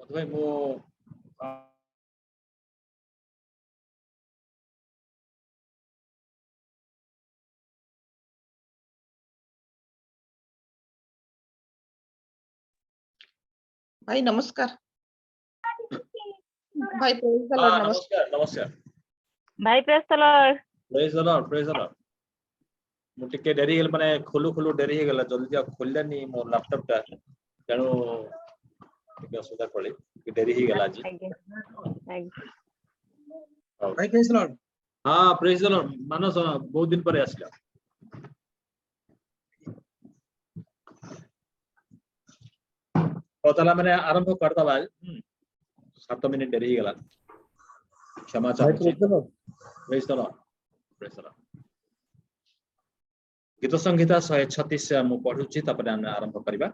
भाई मो भाई नमस्कार भाई प्रेज द लॉर्ड नमस्कार नमस्कार नमस्कार भाई praise the Lord praise the Lord praise the Lord मु टिके डेरी गेल माने खोलू खोलू डेरी हे गेला जल्दी खोललानी मो लैपटॉप टा तेणु टिके असुविधा पड़ी डेरी ही गेला जी भाई प्रेज द लॉर्ड हाँ प्रेज द लॉर्ड मानस बहुत दिन पर आसला पताला मैंने आरंभ करता बाज 7 मिनिट डेरी गला क्षमा चाहूँ प्रेज द लॉर्ड गीत संहिता 136 से मु पढुची तपरे हम आरंभ करिबा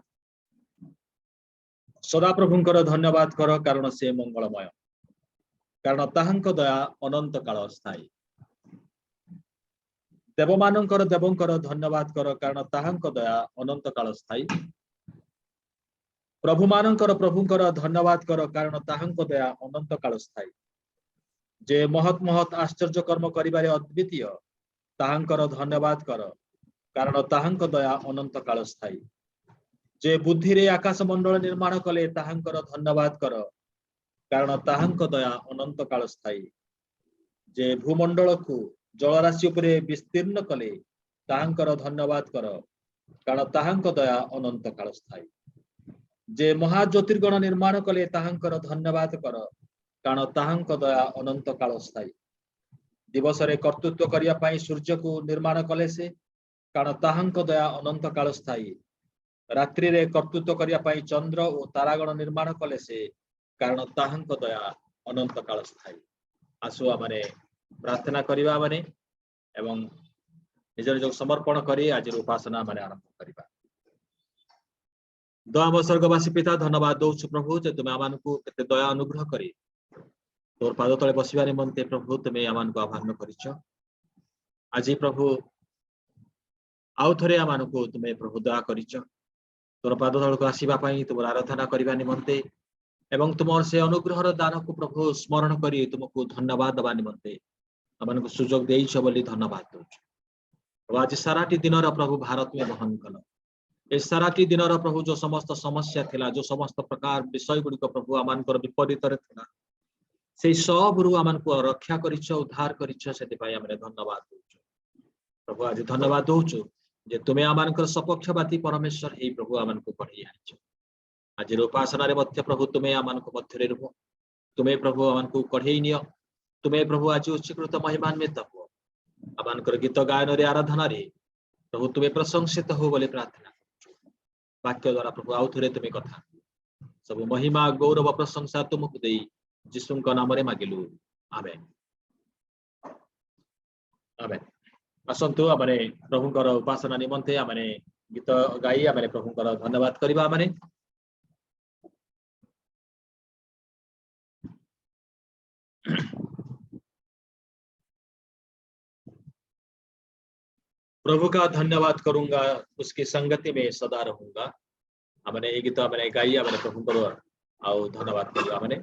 सदा प्रभुंकर धन्यवाद कर कारण से मंगलमय कारण ताहांक दया अनंत काल स्थायी देवमानंकर देवंकर धन्यवाद कर कारण ताहांक दया अनंत काल स्थायी प्रभु मानंकर प्रभुंकर धन्यवाद कर कारण ताहांक दया अनंत काल स्थायी जे महत महत आश्चर्य कर्म करिबारे अद्वितीय ताहांकर धन्यवाद कर कारण ताहांक दया अनंत काल स्थायी जे बुद्धि रे आकाश मंडल निर्माण कले ताहांकर धन्यवाद कर कारण ताहांक दया अनंत काल स्थायी जे भूमंडल को जलराशि उपरे विस्तीर्ण कले ताहांकर धन्यवाद कर कारण ताहांक दया अनंत काल स्थायी जे महाज्योतिर्गण निर्माण कले ताहांकर धन्यवाद कर कारण ताहांक दया अनंत काल स्थायी दिवस रे कर्तृत्व करिया पाई सूर्य को निर्माण कले से कारण ताहांक दया अनंत काल स्थायी रात्रि रे कर्तृत्व करिया पाई चंद्र और तारागण निर्माण कले से कारण ताहांक दया अनंत काल स्थायी आसु आमने प्रार्थना करिबा माने एवं निजर जो समर्पण करी आज उपासना माने आरंभ करिबा दयामय स्वर्गवासी पिता धन्यवाद दौछु प्रभु जे तुमे आमान को केते दया अनुग्रह करी तोर पाद तले बसिबा निमंते प्रभु तुमे आमान को आह्वान करिछ आज प्रभु आउ थरे आमान को तुमे प्रभु दया करिछ तोर पाद तले को आसीबा पई तुमर आराधना करिबा निमंते एवं तुमर से अनुग्रहर दान को प्रभु स्मरण करी तुमको धन्यवाद दबा निमंते आमान को सुजोग देइछ बोली धन्यवाद दौछु आज साराटी दिन प्रभु भारत में बहन कल ए साराटी दिन प्रभु जो समस्त समस्या थिला जो समस्त प्रकार विषय गुड़ी प्रभु आमान विपरीत थिला से सब रु आमान को रक्षा करिछ उद्धार करिछ सेति पई हमरे धन्यवाद दौछु प्रभु आज धन्यवाद दौछु जे तुमे आमान सपक्षपाती परमेश्वर हे प्रभु आमान को पढ़ी आइछ आज उपासना रे मध्य प्रभु तुमे आमान को मध्य रे रुह तुमे प्रभु आमान को कढ़ेई नियो तुमे प्रभु आज उच्चीकृत महिमान्वित हो आमान गीत गायन रे आराधना रे प्रभु तुमे प्रशंसित हो बोले प्रार्थना वाक्य द्वारा प्रभु आउ थरे तुमे कथा सब महिमा गौरव प्रशंसा तुमको देई यीशु का नाम रे मागिलु आमेन आमेन असंतु आमने प्रभुंकर उपासना निमंते आमने गीत गाई आमने प्रभुंकर धन्यवाद करिबा आमने प्रभु का धन्यवाद करूंगा उसकी संगति में सदा रहूंगा हमने ये गीत हमने गाई हमने प्रभु को आओ धन्यवाद करियो हमने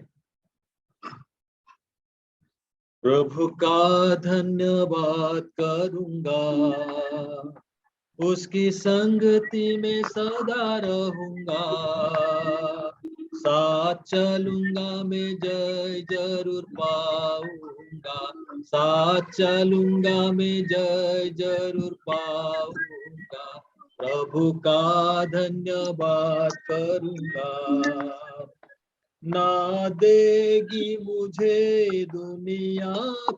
प्रभु का धन्यवाद करूंगा उसकी संगति में सदा रहूंगा साथ चलूंगा मैं जय जरूर पाऊंगा साथ चलूंगा मैं जय जरूर पाऊंगा प्रभु का धन्यवाद करूंगा ना देगी मुझे दुनिया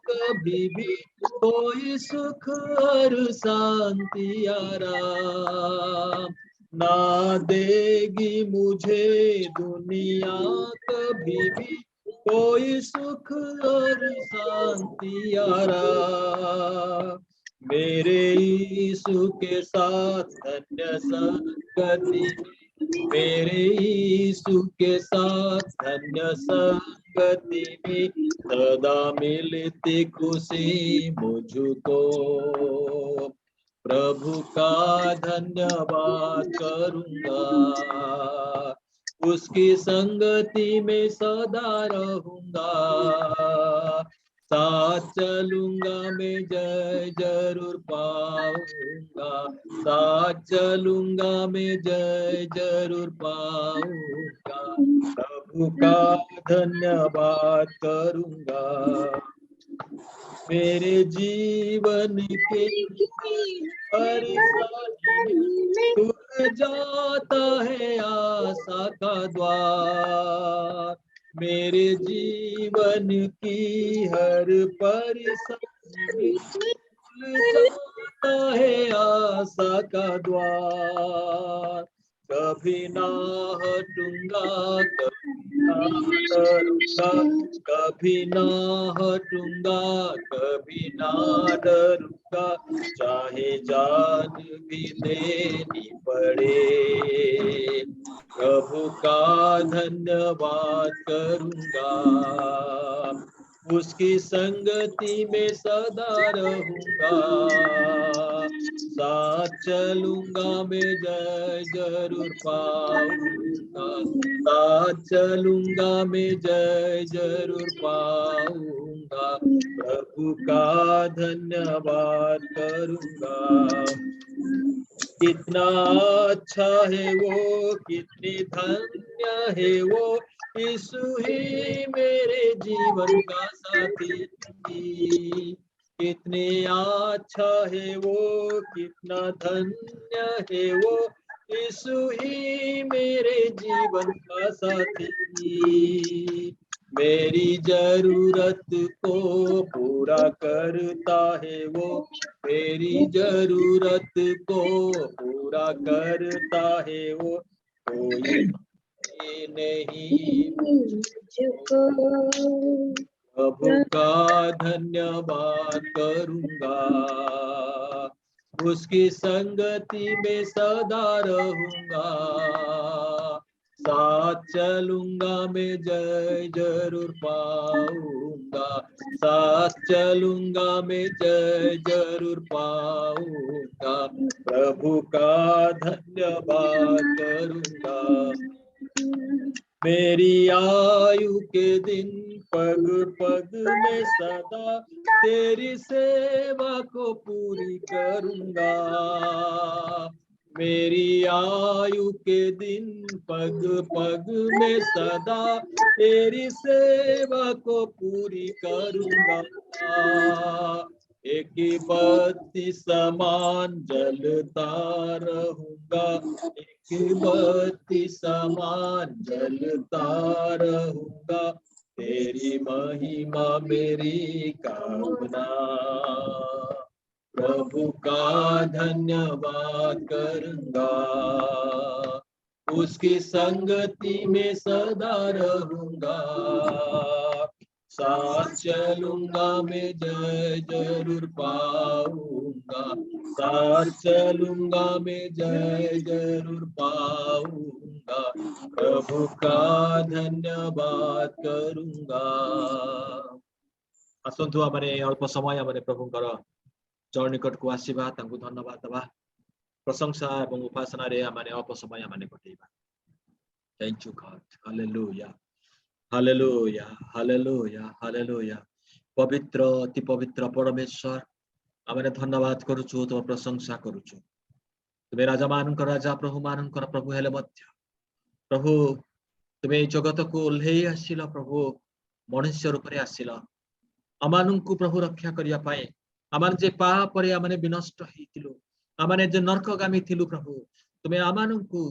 कभी भी कोई सुख और शांति आराम ना देगी मुझे दुनिया कभी भी कोई सुख और शांति आराम मेरे यीशु के साथ धन्य संगति मेरे यीशु के साथ धन्य संगति में सदा मिलती खुशी मुझको प्रभु का धन्यवाद करूंगा उसकी संगति में सदा रहूंगा, साथ चलूंगा मैं जय जरूर पाऊंगा, साथ चलूंगा मैं जय जरूर पाऊंगा, प्रभु का धन्यवाद करूंगा, मेरे जीवन के परेशानी में खुल जाता है आशा का द्वार, मेरे जीवन की हर परेशानी में खुल जाता है आशा का द्वार, कभी ना हटूंगा, कभी ना हटूंगा, कभी ना डरूंगा, चाहे जान भी देनी पड़े, प्रभु का धन्यवाद करूंगा, उसकी संगति में सदा रहूंगा, साथ चलूंगा मैं जय जरूर पाऊंगा, साथ चलूंगा मैं जय जरूर पाऊंगा, प्रभु का धन्यवाद करूंगा, कितना अच्छा है वो, कितनी धन्य है वो, यीशु ही मेरे जीवन का साथी, कितने अच्छा है वो, कितना धन्य है वो, यीशु ही मेरे जीवन का साथी, मेरी जरूरत को पूरा करता है वो, मेरी जरूरत को पूरा करता है वो, कोई नहीं प्रभु का धन्यवाद करूंगा, उसकी संगति में सदा रहूंगा, साथ चलूंगा मैं जय जरूर पाऊंगा, साथ चलूंगा मैं जय जरूर पाऊंगा, प्रभु का धन्यवाद करूंगा, मेरी आयु के दिन पग पग में सदा तेरी सेवा को पूरी करूंगा, मेरी आयु के दिन पग पग में सदा तेरी सेवा को पूरी करूंगा, एक बत्ती समान जलता रहूंगा, एक बत्ती समान जलता रहूंगा, तेरी महिमा मेरी कामना, प्रभु का धन्यवाद करूंगा, उसकी संगति में सदा रहूंगा, साथ चलूंगा मैं जय जरूर पाऊंगा, साथ चलूंगा मैं जय जरूर पाऊंगा, प्रभु का धन्यवाद करूंगा। आसंतु आमने अल्प समय आमने प्रभुंकर चरण निकट को आसीबा, तांकु धन्यवाद दबा, प्रशंसा एवं उपासना रे आमने अल्प समय आमने कटेबा। Thank you God, hallelujah hallelujah hallelujah hallelujah. पवित्र अति पवित्र परमेश्वर, आमने धन्यवाद करूछु, तो प्रशंसा करूछु, तुम्हें राजा मानक राजा प्रभु मानक प्रभु हेले मध्य प्रभु तुम्हें जगत को ओल्हेई आसिल, प्रभु मनुष्य रूप में आसिल, आमानंकु प्रभु रक्षा करिया पाए, आमान जे पाप रे आमाने विनष्ट हेतिलु, आमाने जे नरकगामी थिलु, प्रभु तुम्हें आमानंकु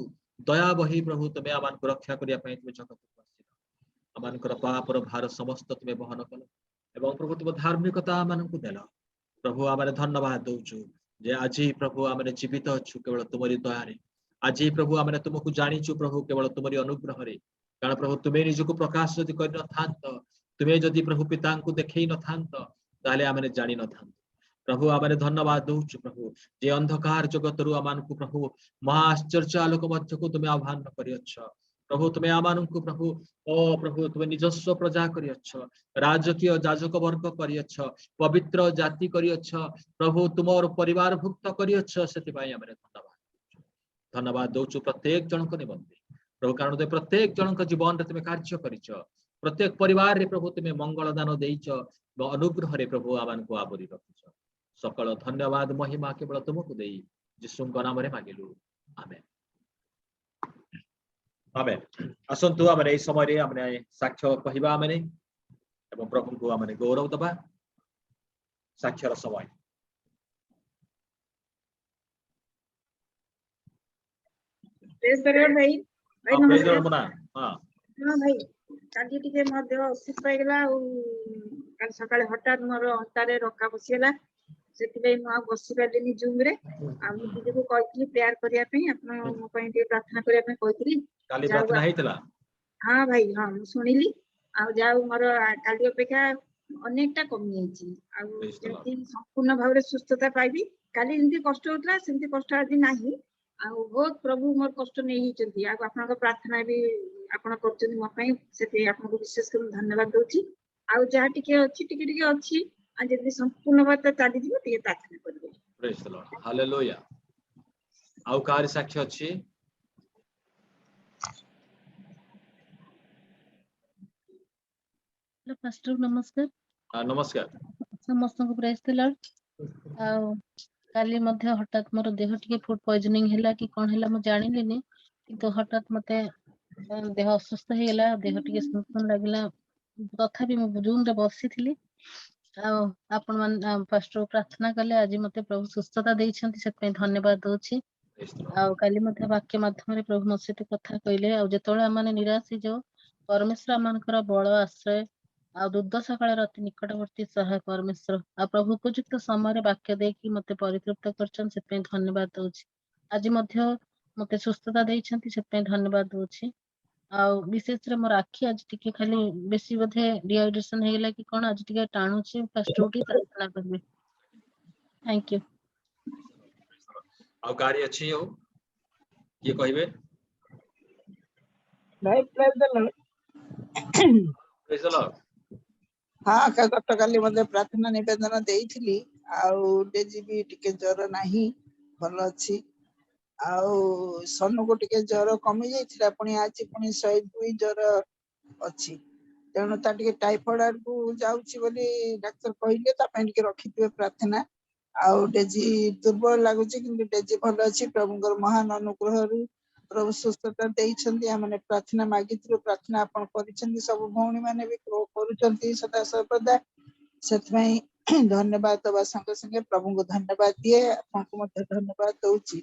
दया बही, प्रभु तुम्हें आमानकु रक्षा करिया पाए, तुम्हें जगत को आसिल, आमानकर पापर भार समस्त तुम्हें बहन कल, एवं प्रभु तुम धार्मिकता आमानकु देल, प्रभु आमाने धन्यवाद दउछु जे आज प्रभु आमाने जीवित अछु केवल तुमरी दया रे, आज प्रभु आमाने तुमको जानिछु प्रभु केवल तुमरी अनुग्रह रे, कारण प्रभु तुम्हें निजको प्रकाश जदि कर न थांत, तुम्हें जदि प्रभु पिता को देखै न थांत, ताले आमाने जानि न थांत, प्रभु आमाने धन्यवाद दउछु प्रभु जे अंधकार जगत रु आमानकु प्रभु महाआश्चर्य आलोक मध्य को तुम्हें आह्वान करियछ, प्रभु तुम्हें आमानकु प्रभु ओ प्रभु तुम्हें निजस्व प्रजा करियछ, राजकीय जाजक वर्ग करियछ, पवित्र जाति करियछ, प्रभु तुमर परिवार भुक्त करियछ, सेति पई आमे धन्यवाद धन्यवाद दउछु प्रत्येक जन को निमंते, प्रभु कारण तुम प्रत्येक जन जीवन रे तुम कार्य करिछ प्रत्येक परिवार रे प्रभु तुम मंगल दान देइछ अनुग्रह रे प्रभु आमान को आवरी रखिछ सकल धन्यवाद महिमा केवल तुमको देई यीशु नाम रे मांगिलु आमेन आमेन असंतु आमे ए समय रे आमे साक्ष्य कहिबा आमे एवं प्रभु को आमे गौरव दबा साक्ष्यर समय भाई भाई नमस्कार नमस्कार हाँ भाई काली टिके मोर देह अସୁସ୍ଥ ହେଇଗଲା ଆଉ କାଲି ସକାଳେ ହଠାତ୍ ମୋର ଅଣ୍ଟାରେ ରକା ବସିଗଲା ସେଥିପାଇଁ ମୁଁ ଆଉ ବସି ପାରିଲିନି ଜୁମ୍ ରେ ଆଉ ମୁଁ ଦିଦିକୁ କହିଥିଲି ପ୍ରେୟାର କରିବା ପାଇଁ ଆପଣ ମୋ ପାଇଁ ଟିକେ ପ୍ରାର୍ଥନା କରିବା ପାଇଁ କହିଥିଲି କାଲି ପ୍ରାର୍ଥନା ହେଇଥିଲା ହଁ ଭାଇ ହଁ ମୁଁ ଶୁଣିଲି ଆଉ ଯାଉ ମୋର କାଲି ଅପେକ୍ଷା ଅନେକଟା କମି ଯାଇଛି ଆଉ ଯେମିତି ସମ୍ପୂର୍ଣ୍ଣ ଭାବରେ ସୁସ୍ଥତା ପାଇବି କାଲି ଯେମିତି କଷ୍ଟ ହଉଥିଲା ସେମିତି କଷ୍ଟ ଆଜି ନାହିଁ ଆଉ ବହୁତ ପ୍ରଭୁ ମୋର କଷ୍ଟ ନେଇଛନ୍ତି ଆଉ ଆପଣଙ୍କ ପ୍ରାର୍ଥନା ବି ଆପଣ କରୁଛନ୍ତି ମୋ ପାଇଁ ସେଥିପାଇଁ ଆପଣଙ୍କୁ ବିଶେଷ କରି ଧନ୍ୟବାଦ ଦଉଛି ଆଉ ଯାହା ଟିକେ ଅଛି ଆଉ ଯଦି ସମ୍ପୂର୍ଣ୍ଣ ଭାବେ ଚାଲିଯିବ ଟିକେ ପ୍ରାର୍ଥନା କରିବେ ପ୍ରେଜ୍ ଦ ଲର୍ଡ ହାଲେଲୁୟା ଆଉ କାହାର ସାକ୍ଷ୍ୟ ଅଛି हेलो पास्टर नमस्कार नमस्कार समस्त को प्रेज द लॉर्ड आउ काली मध्य हठात मोर देह टिके फूड पॉइजनिंग हैला कि कोन हैला म जानिलिनी किंतु हठात मते देह असुस्थ हे गेला देह टिके सुन लागला तथापि म जून रे बसिथिली आपण मान पास्टर प्रार्थना कले आज मते प्रभु सुस्थता दैछंती सेत धन्यवाद दोछि आ काली मते वाक्य माध्यम रे प्रभु मसित कथा कइले आ जेतोळे माने निराश जो परमेश्वर मानकर बळ आश्रय आ दुर्दशा काल अति निकटवर्ती सहाय परमेश्वर आ प्रभु उपयुक्त समय वाक्य देकी मते परितृप्त करछन सेत धन्यवाद दोछि आज मध्य मते सुस्थता दैछंती सेत धन्यवाद दोछि आ विशेष रे मोर आखि आज टिके खाली बेसी बधे डिहाइड्रेशन हे गेला कि कोन आज टिके टाणुछि फास्ट उठी प्रार्थना करबे थैंक यू आ गाड़ी अछि हो ये कहिबे भाई praise the Lord praise the Lord हाँ गतकाली मते प्रार्थना निवेदन देइथिली आउ डेजी भी टिके ज्वर नाही भल अछि आउ सनु को टिके ज्वर कमी जाइथिला पुनी आज पुनी 102 ज्वर अछि तेणु ता टिके टाइफॉइड को जाउछि बोली डॉक्टर कहिले ता पेन के रखिथिबे प्रार्थना आउ डेजी दुर्बल लागुछि किंतु डेजी भल अछि प्रभुଙ୍କର महान अनुग्रहरु प्रभु सुस्थता देइछन्ती हमने प्रार्थना मागिथिलु प्रार्थना आपण करिछन्ती सब भौणी माने भी करूछन्ती सदा सर्वदा सेतमै धन्यवाद दबा संगे संगे प्रभु को धन्यवाद दिए आपन को मते धन्यवाद दउछि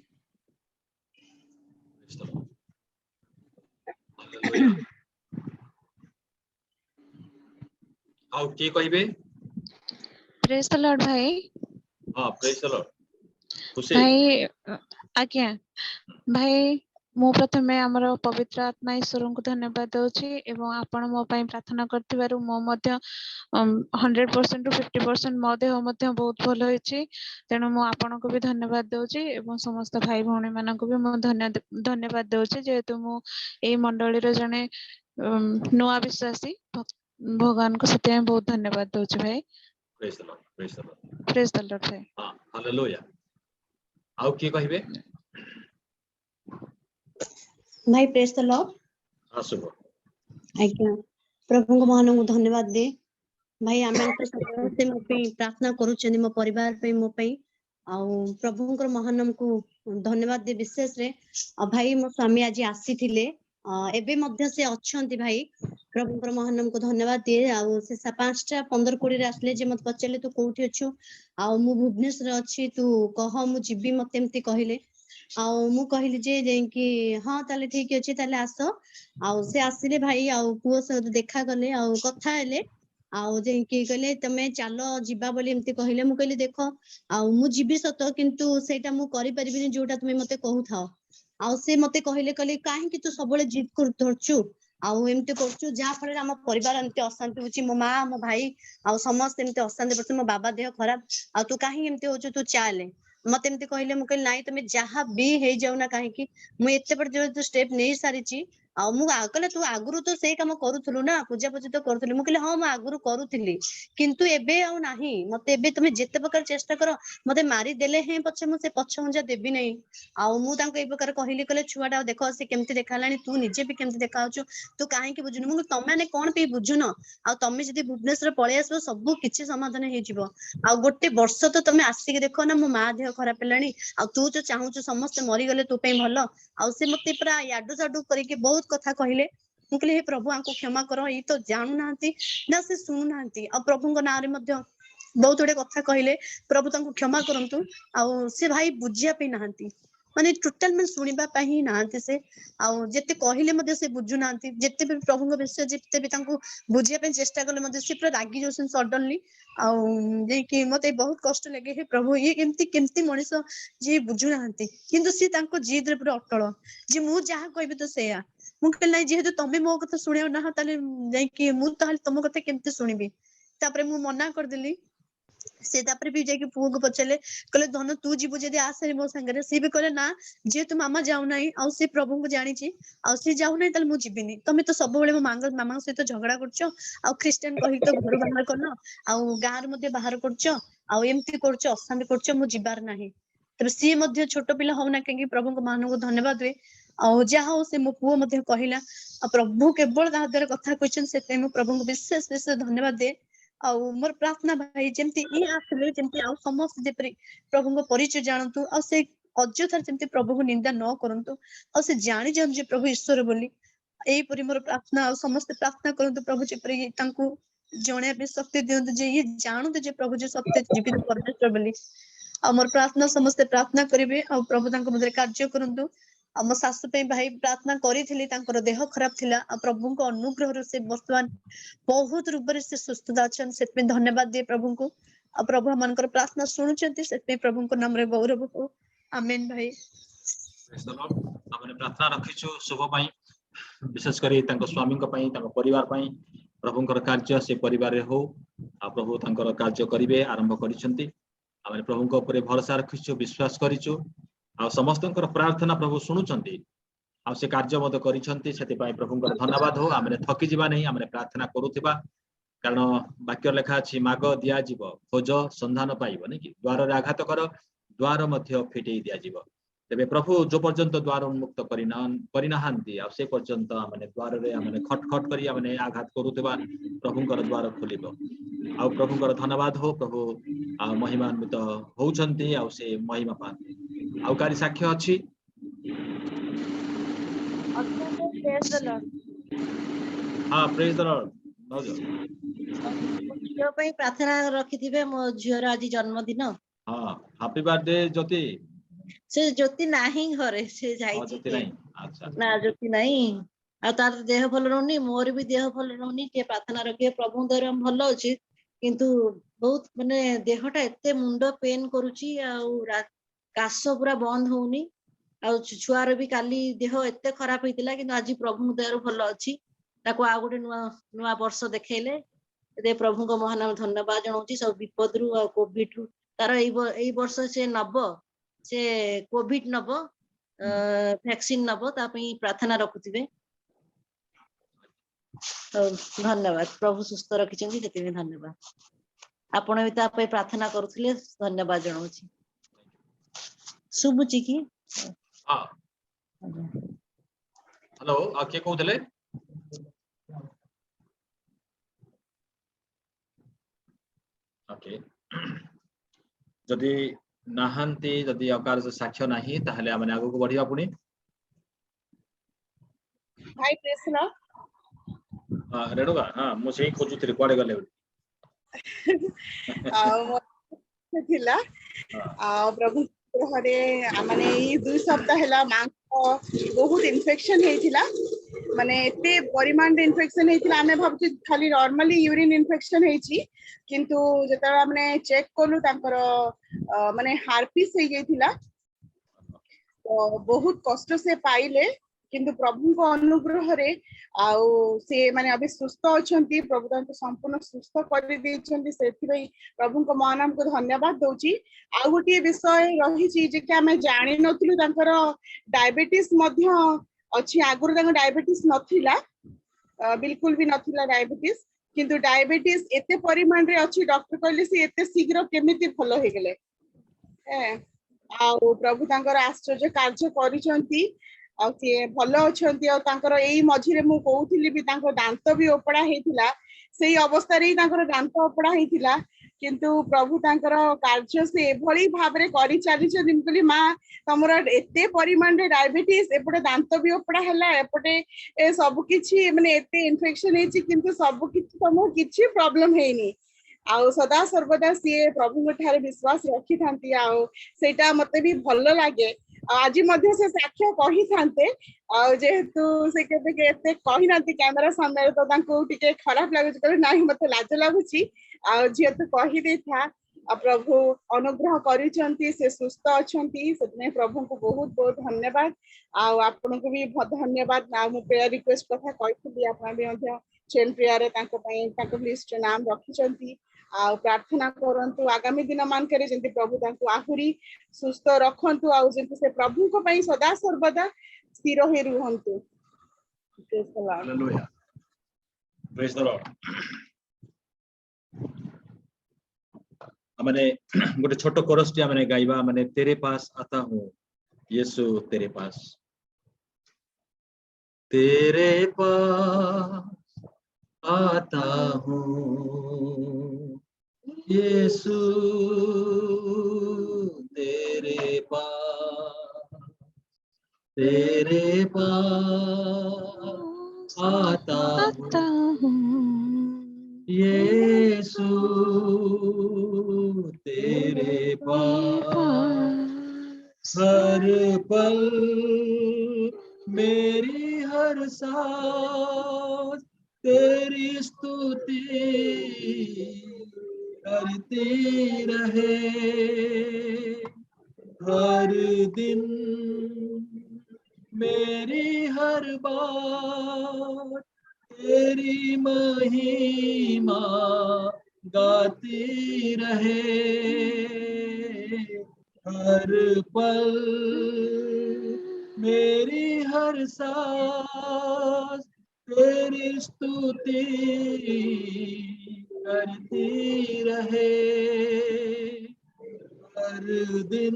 आउ की कहिबे प्रेज द लॉर्ड भाई हां प्रेज द लॉर्ड खुशी भाई आज्ञा भाई मु प्रथमे हमर पवित्र आत्मा ईश्वर को धन्यवाद दउछि एवं आपण मो पई प्रार्थना करथिबारु मो मध्य 100% टू 50% मो देह मध्य बहुत भलो होइछि तेनु मु आपण को भी धन्यवाद दउछि एवं समस्त भाई भौणी मानन को भी मो धन्यवाद दउछि जेतु मु ए मंडली रो जने नुआ विश्वासी भगवान को सत्य बहुत धन्यवाद दउछि भाई praise the Lord praise the Lord भाई हां हालेलुया आउ की कहिबे भाई प्रेज द लॉर्ड आसुबो आज्ञा प्रभु को महान को धन्यवाद दे भाई आमेन तो सबसे मो पे प्रार्थना करूछनी मो परिवार पे मो पे आ प्रभुंकर महान को धन्यवाद दे विशेष रे भाई मो स्वामी आज आसीथिले एबे मध्य से अछंती भाई प्रभुंकर महान को धन्यवाद दिए आ से 5:15-20 रे आसले जे मत पचले तू कोठी अछु आ मु भुवनेश्वर अछि तू कह मु जिबी मते एमती कहिले आ मु कहली जे कि हाँ ताले ठीक अछि ताले आसो आ से आसिले भाई आ पुओ से देखा गले आ कथा हेले आ जे कि कहले तमे चालो जिबा बोली एमती कहिले मु कहली देखो आ मु जिबी सतो किंतु सेटा मु करि परिबिनी जोटा तुमे मते कहू थाओ आ से मते कहले काहे कि तू सबले जिद कर धरछु आ एमती करछु जा फले हम परिवार एमती अशांति होची मो मां मो भाई आ समस्त एमती अशांति परछु मो बाबा देह खराब आ तू काहे एमती होछु तू चाले मते एमती कहले मु कहले नाही तमे जहा भी हे जाउ ना काहे कि मु एते पर जो स्टेप नै सारिची आ ଆଉ ମୁଁ କହିଲେ ତୁ ଆଗରୁ ତ ସେଇ କାମ କରୁଥିଲୁ ନା, ପୂଜା ପୂଜି ତ କରୁଥିଲୁ। ମୁଁ କହିଲି ହଁ ମୁଁ ଆଗରୁ କରୁଥିଲି, କିନ୍ତୁ ଏବେ ଆଉ ନାହିଁ। ମତେ ଏବେ ତମେ ଯେତେ ପ୍ରକାର ଚେଷ୍ଟା କର ମତେ ମାରିଦେଲେ ହିଁ ପଛେ ମୁଁ ସେ ପଛ ଘୁଞ୍ଚା ଦେବି ନାହିଁ। ଆଉ ମୁଁ ତାଙ୍କୁ ଏଇ ପ୍ରକାର କହିଲି, କହିଲେ ଛୁଆଟା ଦେଖ ସେ କେମିତି ଦେଖା ହେଲାଣି, ତୁ ନିଜେ ବି କେମିତି ଦେଖା ଯାଉଛୁ, ତୁ କାହିଁକି ବୁଝୁନୁ? ମୁଁ କହିଲି ତମେ କଣ ପାଇଁ ବୁଝୁନ? ଆଉ ତମେ ଯଦି ଭୁବନେଶ୍ୱର ପଳେଇ ଆସିବ ସବୁ କିଛି ସମାଧାନ ହେଇଯିବ। ଆଉ ଗୋଟେ ବର୍ଷ ତ ତମେ ଆସିକି ଦେଖ ନା, ମୋ ମା ଦେହ ଖରାପ ହେଲାଣି, ଆଉ ତୁ ତ ଚାହୁଁଛୁ ସମସ୍ତେ ମରିଗଲେ ତୋ ପାଇଁ ଭଲ। ଆଉ ସେ ମତେ ପୁରା ୟାଡୁ ସାଡୁ କରିକି ବହୁତ କଥା କହିଲେ। ମୁଁ କହିଲି ହେ ପ୍ରଭୁ ଆଙ୍କୁ କ୍ଷମା କର, ଏଇ ତ ଜାଣୁନାହାନ୍ତି ନା ସେ ଶୁଣୁନାହାନ୍ତି। ଆଉ ପ୍ରଭୁଙ୍କ ନାଁରେ ମଧ୍ୟ ବହୁତ ଗୁଡେ କଥା କହିଲେ, ପ୍ରଭୁ ତାଙ୍କୁ କ୍ଷମା କରନ୍ତୁ। ଆଉ ସେ ଭାଇ ବୁଝିବା ପାଇଁ ନାହାନ୍ତି, ମାନେ ଟୋଟାଲ ମାନେ ଶୁଣିବା ପାଇଁ ହିଁ ନାହାନ୍ତି ସେ। ଆଉ ଯେତେ କହିଲେ ମଧ୍ୟ ସେ ବୁଝୁନାହାନ୍ତି। ଯେତେ ବି ପ୍ରଭୁଙ୍କ ବିଷୟ ଯେତେ ବି ତାଙ୍କୁ ବୁଝିବା ପାଇଁ ଚେଷ୍ଟା କଲେ ମଧ୍ୟ ସେ ପୁରା ରାଗି ଯାଉଛନ୍ତି ସଡନଲି। ଆଉ ଯାଇକି ମତେ ବହୁତ କଷ୍ଟ ଲାଗେ, ହେ ପ୍ରଭୁ ଇଏ କେମିତି ମଣିଷ ଯିଏ ବୁଝୁନାହାନ୍ତି, କିନ୍ତୁ ସିଏ ତାଙ୍କ ଜିଦରେ ପୁରା ଅଟଳ ଯେ ମୁଁ ଯାହା କହିବି ତ ସେଇଆ। ମୁଁ କହିଲି ନାଇଁ, ଯେହେତୁ ତମେ ମୋ କଥା ଶୁଣିବ ନା, ତାହେଲେ ଯାଇକି ମୁଁ ତାହେଲେ ତମ କଥା କେମିତି ଶୁଣିବି? ତାପରେ ମୁଁ ମନା କରିଦେଲି। ସେ ତାପରେ ବି ଯାଇକି ପୁଅକୁ ପଚାରିଲେ, କହିଲେ ଧନ ତୁ ଯିବୁ ଯଦି ଆସେନି ମୋ ସାଙ୍ଗରେ। ସିଏ ବି କହିଲେ ନା, ଯେହେତୁ ମାମା ଯାଉନାହିଁ ଆଉ ସେ ପ୍ରଭୁଙ୍କୁ ଜାଣିଛି ଆଉ ସିଏ ଯାଉନାହିଁ, ତାହେଲେ ମୁଁ ଯିବିନି। ତମେ ତ ସବୁବେଳେ ମୋ ମାମାଙ୍କ ସହିତ ଝଗଡା କରୁଛ, ଆଉ ଖ୍ରୀଷ୍ଟିଆନ କହିକି ତ ଘରୁ ବାହାର କରୁନ, ଆଉ ଗାଁରୁ ମଧ୍ୟ ବାହାର କରୁଛ, ଆଉ ଏମିତି କରୁଛ, ଅଶାନ୍ତି କରୁଛ, ମୁଁ ଯିବାର ନାହିଁ। ତେବେ ସିଏ ମଧ୍ୟ ଛୋଟ ପିଲା ହଉନା କାହିଁକି ପ୍ରଭୁଙ୍କ ମାନଙ୍କୁ ଧନ୍ୟବାଦ ହୁଏ। ଆଉ ଯାହା ହଉ ସେ ମୋ ପୁଅ ମଧ୍ୟ କହିଲା, ଆଉ ପ୍ରଭୁ କେବଳ ତା ଦ୍ୱାରା କଥା କହିଛନ୍ତି, ସେଥିପାଇଁ ମୁଁ ପ୍ରଭୁଙ୍କୁ ବିଶେଷ ବିଶେଷ ଧନ୍ୟବାଦ ଦିଏ। ଆଉ ମୋର ପ୍ରାର୍ଥନା ଭାଇ, ଯେମିତି ଇଏ ଆସିଲେ ଯେମିତି ଆଉ ସମସ୍ତେ ଯେପରି ପ୍ରଭୁଙ୍କ ପରିଚୟ ଜାଣନ୍ତୁ, ଆଉ ସେ ଅଯଥାରେ ଯେମିତି ପ୍ରଭୁଙ୍କୁ ନିନ୍ଦା ନ କରନ୍ତୁ, ଆଉ ସେ ଜାଣି ଯାଆନ୍ତୁ ଯେ ପ୍ରଭୁ ଈଶ୍ୱର ବୋଲି। ଏଇପରି ମୋର ପ୍ରାର୍ଥନା। ଆଉ ସମସ୍ତେ ପ୍ରାର୍ଥନା କରନ୍ତୁ ପ୍ରଭୁ ଯେପରି ତାଙ୍କୁ ଜଣେଇବା ପାଇଁ ଶକ୍ତି ଦିଅନ୍ତୁ, ଯେ ଇଏ ଜାଣନ୍ତୁ ଯେ ପ୍ରଭୁ ଯେ ସତ୍ୟ ଜୀବିତ ପରମେଶ୍ୱର ବୋଲି। ଆଉ ମୋର ପ୍ରାର୍ଥନା ସମସ୍ତେ ପ୍ରାର୍ଥନା କରିବେ, ଆଉ ପ୍ରଭୁ ତାଙ୍କ ମଧ୍ୟରେ କାର୍ଯ୍ୟ କରନ୍ତୁ। ଆଉ ମୋ ଶାଶୁ ପାଇଁ ଭାଇ ପ୍ରାର୍ଥନା କରିଥିଲି, ତାଙ୍କର ଦେହ ଖରାପ ଥିଲା, ଆଉ ପ୍ରଭୁଙ୍କ ଅନୁଗ୍ରହରୁ ସେ ବର୍ତ୍ତମାନ ବହୁତ ରୂପରେ ସେ ସୁସ୍ଥତା ଅଛନ୍ତି, ସେଥିପାଇଁ ଧନ୍ୟବାଦ ଦିଏ ପ୍ରଭୁଙ୍କୁ। ଆଉ ପ୍ରଭୁ ଆମମାନଙ୍କର ପ୍ରାର୍ଥନା ଶୁଣୁଛନ୍ତି, ସେଥିପାଇଁ ପ୍ରଭୁଙ୍କ ନାମରେ ଗୌରବ ହଉ। ଆମେନ ଭାଇ। ଆମେ ପ୍ରାର୍ଥନା ରଖିଛୁ ଶୁଭ ପାଇଁ, ବିଶେଷ କରି ତାଙ୍କ ସ୍ୱାମୀଙ୍କ ପାଇଁ, ତାଙ୍କ ପରିବାର ପାଇଁ। ପ୍ରଭୁଙ୍କର କାର୍ଯ୍ୟ ସେ ପରିବାରରେ ହଉ, ଆଉ ପ୍ରଭୁ ତାଙ୍କର କାର୍ଯ୍ୟ କରିବେ, ଆରମ୍ଭ କରିଛନ୍ତି। ଆମେ ପ୍ରଭୁଙ୍କ ଉପରେ ଭରସା ରଖିଛୁ, ବିଶ୍ୱାସ କରିଛୁ, ଆଉ ସମସ୍ତଙ୍କର ପ୍ରାର୍ଥନା ପ୍ରଭୁ ଶୁଣୁଛନ୍ତି, ଆଉ ସେ କାର୍ଯ୍ୟ ମଧ୍ୟ କରିଛନ୍ତି। ସେଥିପାଇଁ ପ୍ରଭୁଙ୍କର ଧନ୍ୟବାଦ ହଉ। ଆମେ ଥକି ଯିବା ନାହିଁ, ଆମେ ପ୍ରାର୍ଥନା କରୁଥିବା, କାରଣ ବାକ୍ୟ ଲେଖା ଅଛି, ମାଗ ଦିଆଯିବ, ଖୋଜ ସନ୍ଧାନ ପାଇବ, ନାଇଁ କି? ଦ୍ୱାରରେ ଆଘାତ କର, ଦ୍ୱାର ମଧ୍ୟ ଫିଟେଇ ଦିଆଯିବ। ତେବେ ପ୍ରଭୁ ଯୋଉ ପର୍ଯ୍ୟନ୍ତ ଦ୍ୱାର ଉନ୍ମୁକ୍ତ କରିନାହାନ୍ତି, ଆଉ ସେ ପର୍ଯ୍ୟନ୍ତ ଆମେ ଦ୍ୱାରରେ ଆମେ ଖଟ ଖଟ କରି ଆମେ ଆଘାତ କରୁଥିବା, ପ୍ରଭୁଙ୍କର ଦ୍ୱାର ଖୋଲିବ। ଆଉ ପ୍ରଭୁଙ୍କର ଧନ୍ୟବାଦ ହଉ। ପ୍ରଭୁ ଆଉ ମହିମାନ୍ବିତ ହଉଛନ୍ତି, ଆଉ ସେ ମହିମା ପାଆନ୍ତି। ଆଉ କାରି ସାକ୍ଷ୍ୟ ଅଛି? ହଁ, ପ୍ରେଜ ଦ ଲର୍ଡ। ଭାଉଜ ଝିଅ ପାଇଁ ପ୍ରାର୍ଥନା ରଖିଥିବେ, ମୋ ଝିଅର ଆଜି ଜନ୍ମଦିନ। ହଁ, ହାପି ବାର୍ଥଡେ ଜ୍ୟୋତି। ସେ ଜ୍ୟୋତି ନାହିଁ ଘରେ, ସେ ଯାଇଛି ଜ୍ୟୋତି ନାହିଁ, ଆଚ୍ଛା। ନା ଜ୍ୟୋତି ନାହିଁ। ଆଉ ତାର ଦେହ ଭଲ ରହୁନି, ମୋର ବି ଦେହ ଭଲ ରହୁନି। ଟିକେ ପ୍ରାର୍ଥନା ରଖିବେ, ପ୍ରଭୁଙ୍କ ଦୟାରୁ ଭଲ ଅଛି, କିନ୍ତୁ ବହୁତ ମାନେ ଦେହଟା ଏତେ ମୁଣ୍ଡ ପେନ୍ କରୁଛି, ଆଉ କାଶ ପୁରା ବନ୍ଦ ହଉନି। ଆଉ ଛୁଆର ବି କାଲି ଦେହ ଏତେ ଖରାପ ହେଇଥିଲା, କିନ୍ତୁ ଆଜି ପ୍ରଭୁଙ୍କ ଦୟାରୁ ଭଲ ଅଛି। ତାକୁ ଆଉ ଗୋଟେ ନୂଆ ବର୍ଷ ଦେଖେଇଲେ, ପ୍ରଭୁଙ୍କ ମହାନାମ ଧନ୍ୟବାଦ ଜଣାଉଛି। ସବୁ ବିପଦରୁ ଆଉ କୋଭିଡରୁ ତାର ଏଇ ବର୍ଷ ସେ ନବ, ସେ କୋଭିଡ ନବ, ଭ୍ୟାକ୍ସିନ ନବ, ତା ପାଇଁ ପ୍ରାର୍ଥନା ରଖୁଥିବେ। ଧନ୍ୟବାଦ, ପ୍ରଭୁ ସୁସ୍ଥ ରଖିଛନ୍ତି, ସେଥିପାଇଁ ଧନ୍ୟବାଦ। ଆପଣ ବି ତା ପାଇଁ ପ୍ରାର୍ଥନା କରୁଥିଲେ, ଧନ୍ୟବାଦ ଜଣାଉଛି। ଶୁଭୁଛି କି? ହଁ, ହ୍ୟାଲୋ, ଆଉ କିଏ କହୁଥିଲେ? ଓକେ, ଯଦି ନାହାନ୍ତି, ଯଦି ଅକାର ସାକ୍ଷ୍ୟ ନାହିଁ, ତାହେଲେ ଆମେ ଆଗକୁ ବଢିବା। ପୁଣି ଭାଇ ପ୍ରେସ୍ ଲ ରେଣୁକା, ହଁ ମୁଁ ସେଇ ଖୋଜୁଥିଲି କୁଆଡେ ଗଲେ ଆଉ ଥିଲା। ଆଉ ପ୍ରଭୁ ଗ୍ରହରେ ମାନେ ଏଇ 2 ସପ୍ତାହ ହେଲା ମାଙ୍କ ବହୁତ ଇନଫେକ୍ସନ ହେଇଥିଲା, ମାନେ ଏତେ ପରିମାଣରେ ଇନଫେକ୍ସନ ହେଇଥିଲା, ଆମେ ଭାବୁଛୁ ଖାଲି ନର୍ମାଲି ୟୁରିନ ଇନଫେକ୍ସନ ହେଇଛି, କିନ୍ତୁ ଯେତେବେଳେ ଆମେ ଚେକ୍ କଲୁ ତାଙ୍କର ମାନେ ହାର୍ପିସ୍ ହେଇଯାଇଥିଲା। ତ ବହୁତ କଷ୍ଟ ସେ ପାଇଲେ, କିନ୍ତୁ ପ୍ରଭୁଙ୍କ ଅନୁଗ୍ରହରେ ଆଉ ସେ ମାନେ ଏବେ ସୁସ୍ଥ ଅଛନ୍ତି। ପ୍ରଭୁ ତାଙ୍କୁ ସମ୍ପୂର୍ଣ୍ଣ ସୁସ୍ଥ କରିଦେଇଛନ୍ତି, ସେଥିପାଇଁ ପ୍ରଭୁଙ୍କ ମହାନାମକୁ ଧନ୍ୟବାଦ ଦଉଛି। ଆଉ ଗୋଟିଏ ବିଷୟ ରହିଛି ଯେ କି ଆମେ ଜାଣିନଥିଲୁ, ତାଙ୍କର ଡାଇବେଟିସ୍ ମଧ୍ୟ अच्छी आगुर डायबिटीज नथिला बिल्कुल भी नथिला डायबिटीज किंतु डायबिटीज एते परिमाण रे अच्छी डॉक्टर कहले से एते शीघ्र केमिति भलो हे गेले आउ प्रभु तांकर आश्चर्य कार्य करिसंती आ से भलो अछंती आ तांकर एई मझिरे मु कहउथिली भी तांकर दांत भी ओपडा हेतिला सेही अवस्था रे तांकर दांत ओपडा हेतिला किंतु प्रभु तांकर कार्य से भली भाबरे करि चाली छ दिनकली मां तमरा एते परिमाण रे डायबिटीज एपटे दांत भी ओपडा हैला एपटे ए सब किछि माने एते इन्फेक्शन हेछि किंतु सब किछि तमो किछि प्रॉब्लम हेनी आउ सदा सर्वदा सी प्रभु ठारे विश्वास रखी थांती आउ सेटा मते भी भलो लागे आज मध्य से साक्ष्य कही थांते आ जेहेतु से केते केते कही नांती कैमरा सामने तो तांको टिके खराब लागु छ नाही मते लाज लागुची आ जेहेतु कही दे था प्रभु अनुग्रह करिसंती से सुस्थ अछंती सेने प्रभु को बहुत बहुत धन्यवाद आ आपन को भी धन्यवाद ना मु प्रेयर रिक्वेस्ट कथा कहिथि आपन भी मध्य चेन प्रेयर रे तांको पई तांको लिस्ट नाम रखिसंती आ प्रार्थना करंतु आगामी दिन मान करे जंती प्रभु तांको आहुरी सुस्थ रखंतु आ जंती से प्रभु को पई सदा सर्वदा स्थिर हे रुहंतु हालेलुया प्रेज द लॉर्ड हमने गोटे छोटो कोरसटी हमने गाइबा माने तेरे पास आता हूं यीशु तेरे पास आता हूं यीशु तेरे पास आता हूं यीशु तेरे पास हर पल मेरी हर सांस तेरी स्तुति करती रहे हर दिन मेरी हर बात तेरी महिमा गाती रहे हर पल मेरी हर सांस तेरी स्तुति करती रहे हर दिन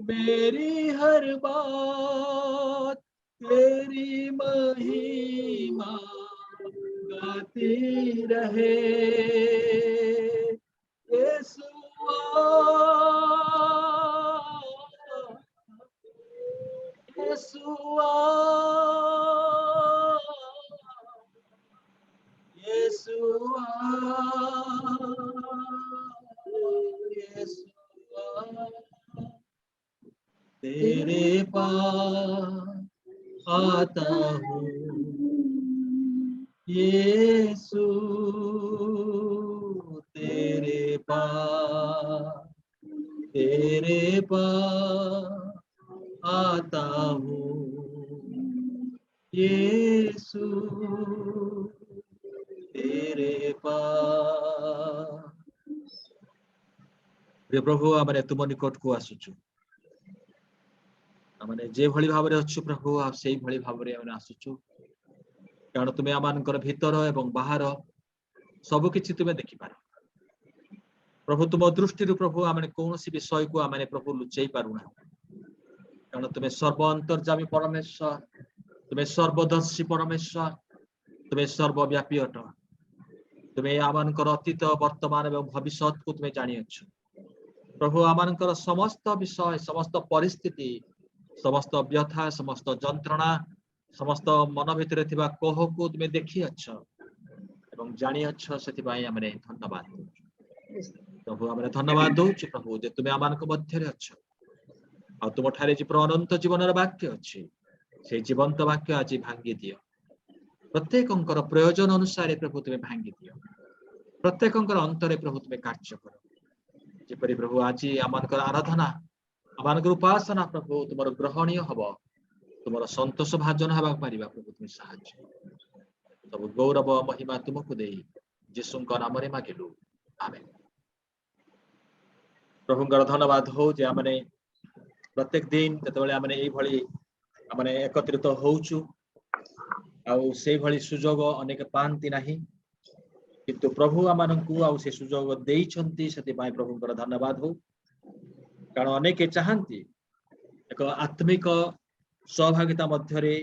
मेरी हर बात तेरी महिमा गाती रहे यीशुआ यीशुआ यीशुआ यीशुआ तेरे पास आता हूँ यीशु तेरे पास आता हूँ यीशु तेरे पास प्रभु आमे तुम निकट को आसुचु आमे जे भली भाव रे अच्छु प्रभु आप सेही भली भाव रे आमे आसुचु कारण तुमे आमानकर भीतर एवं बाहर सब किछि तुमे देखि पार प्रभु तुम दृष्टि प्रभु आमे कोनोसी विषय को आमे प्रभु लुचै पारुना कारण तुमे सर्व अंतर्यामी परमेश्वर तुमे सर्वदर्शी परमेश्वर तुमे सर्वव्यापी अट तुमे आमानकर अतीत वर्तमान एवं भविष्य को तुमे जानि अछु प्रभु आमानकर समस्त विषय समस्त परिस्थिति समस्त व्यथा समस्त जंत्रणा समस्त मन भितर थिबा कोह को तुमे देखि अछ एवं जानि अछ सेति पई हमरे धन्यवाद प्रभु हमरे धन्यवाद दउछु प्रभु जे तुमे आमानक मध्य रे अछ आ तुम ठारे जे अनंत जीवनर वाक्य अछि से जीवंत वाक्य आज भांगी दियो प्रत्येकंकर प्रयोजन अनुसार प्रभु तुमे भांगी दियो प्रत्येकंकर अंतरे प्रभु तुमे कार्य करो जेपरि प्रभु आज आमानकर आराधना आमानकर उपासना प्रभु तुमर ग्रहणीय हबो तुमर संतोष भाजन हबा परिबा प्रभु तुमे सहाय्य सब गौरव महिमा तुमको देई यीशुंकर नाम रे मागिलु आमेन प्रभुंकर धन्यवाद हो जे आमने प्रत्येक दिन जतबेले आमने एई भली आमने एकत्रित होउछु आउ से भली सुजोग अनेक पांति नाही किंतु प्रभु आमानंकु आउ से सुजोग देइछंती सेति पाई प्रभुंकर धन्यवाद हो कारण अनेक चाहंती एक आत्मिक सहभागिता मध्यरे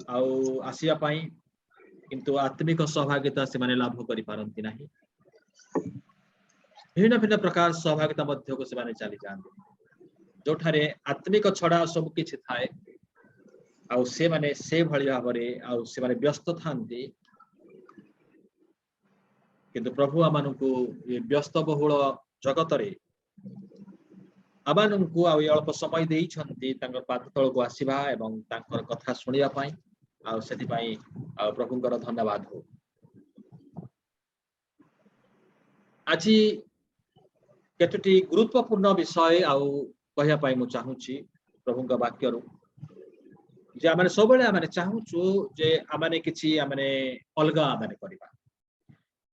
आउ आसिया पाई किंतु आत्मिक सहभागिता से माने लाभ करि पारंती नाही भिन्न भिन्न प्रकार सहभागिता मध्य को से माने चली जांती जोठारे आत्मिक छड़ा सब किछि थाए आउ से माने से भली भाबरे आउ से माने व्यस्त थांती किंतु प्रभु आमानंकु ये व्यस्त बहुल जगत रे आमानंकु आउ अल्प समय देइछंती तांकर पाद तळ को आसीबा एवं तांकर कथा सुनिया पाई आउ सेति पाई आउ प्रभुंकर धन्यवाद हो आजि केतोटी गुरुत्वपूर्ण विषय आउ कहया पाई मु चाहूची प्रभुंका वाक्य रु जे आमाने सबले आमाने चाहूचु जे आमाने किछि आमाने अलगा आमाने करिबा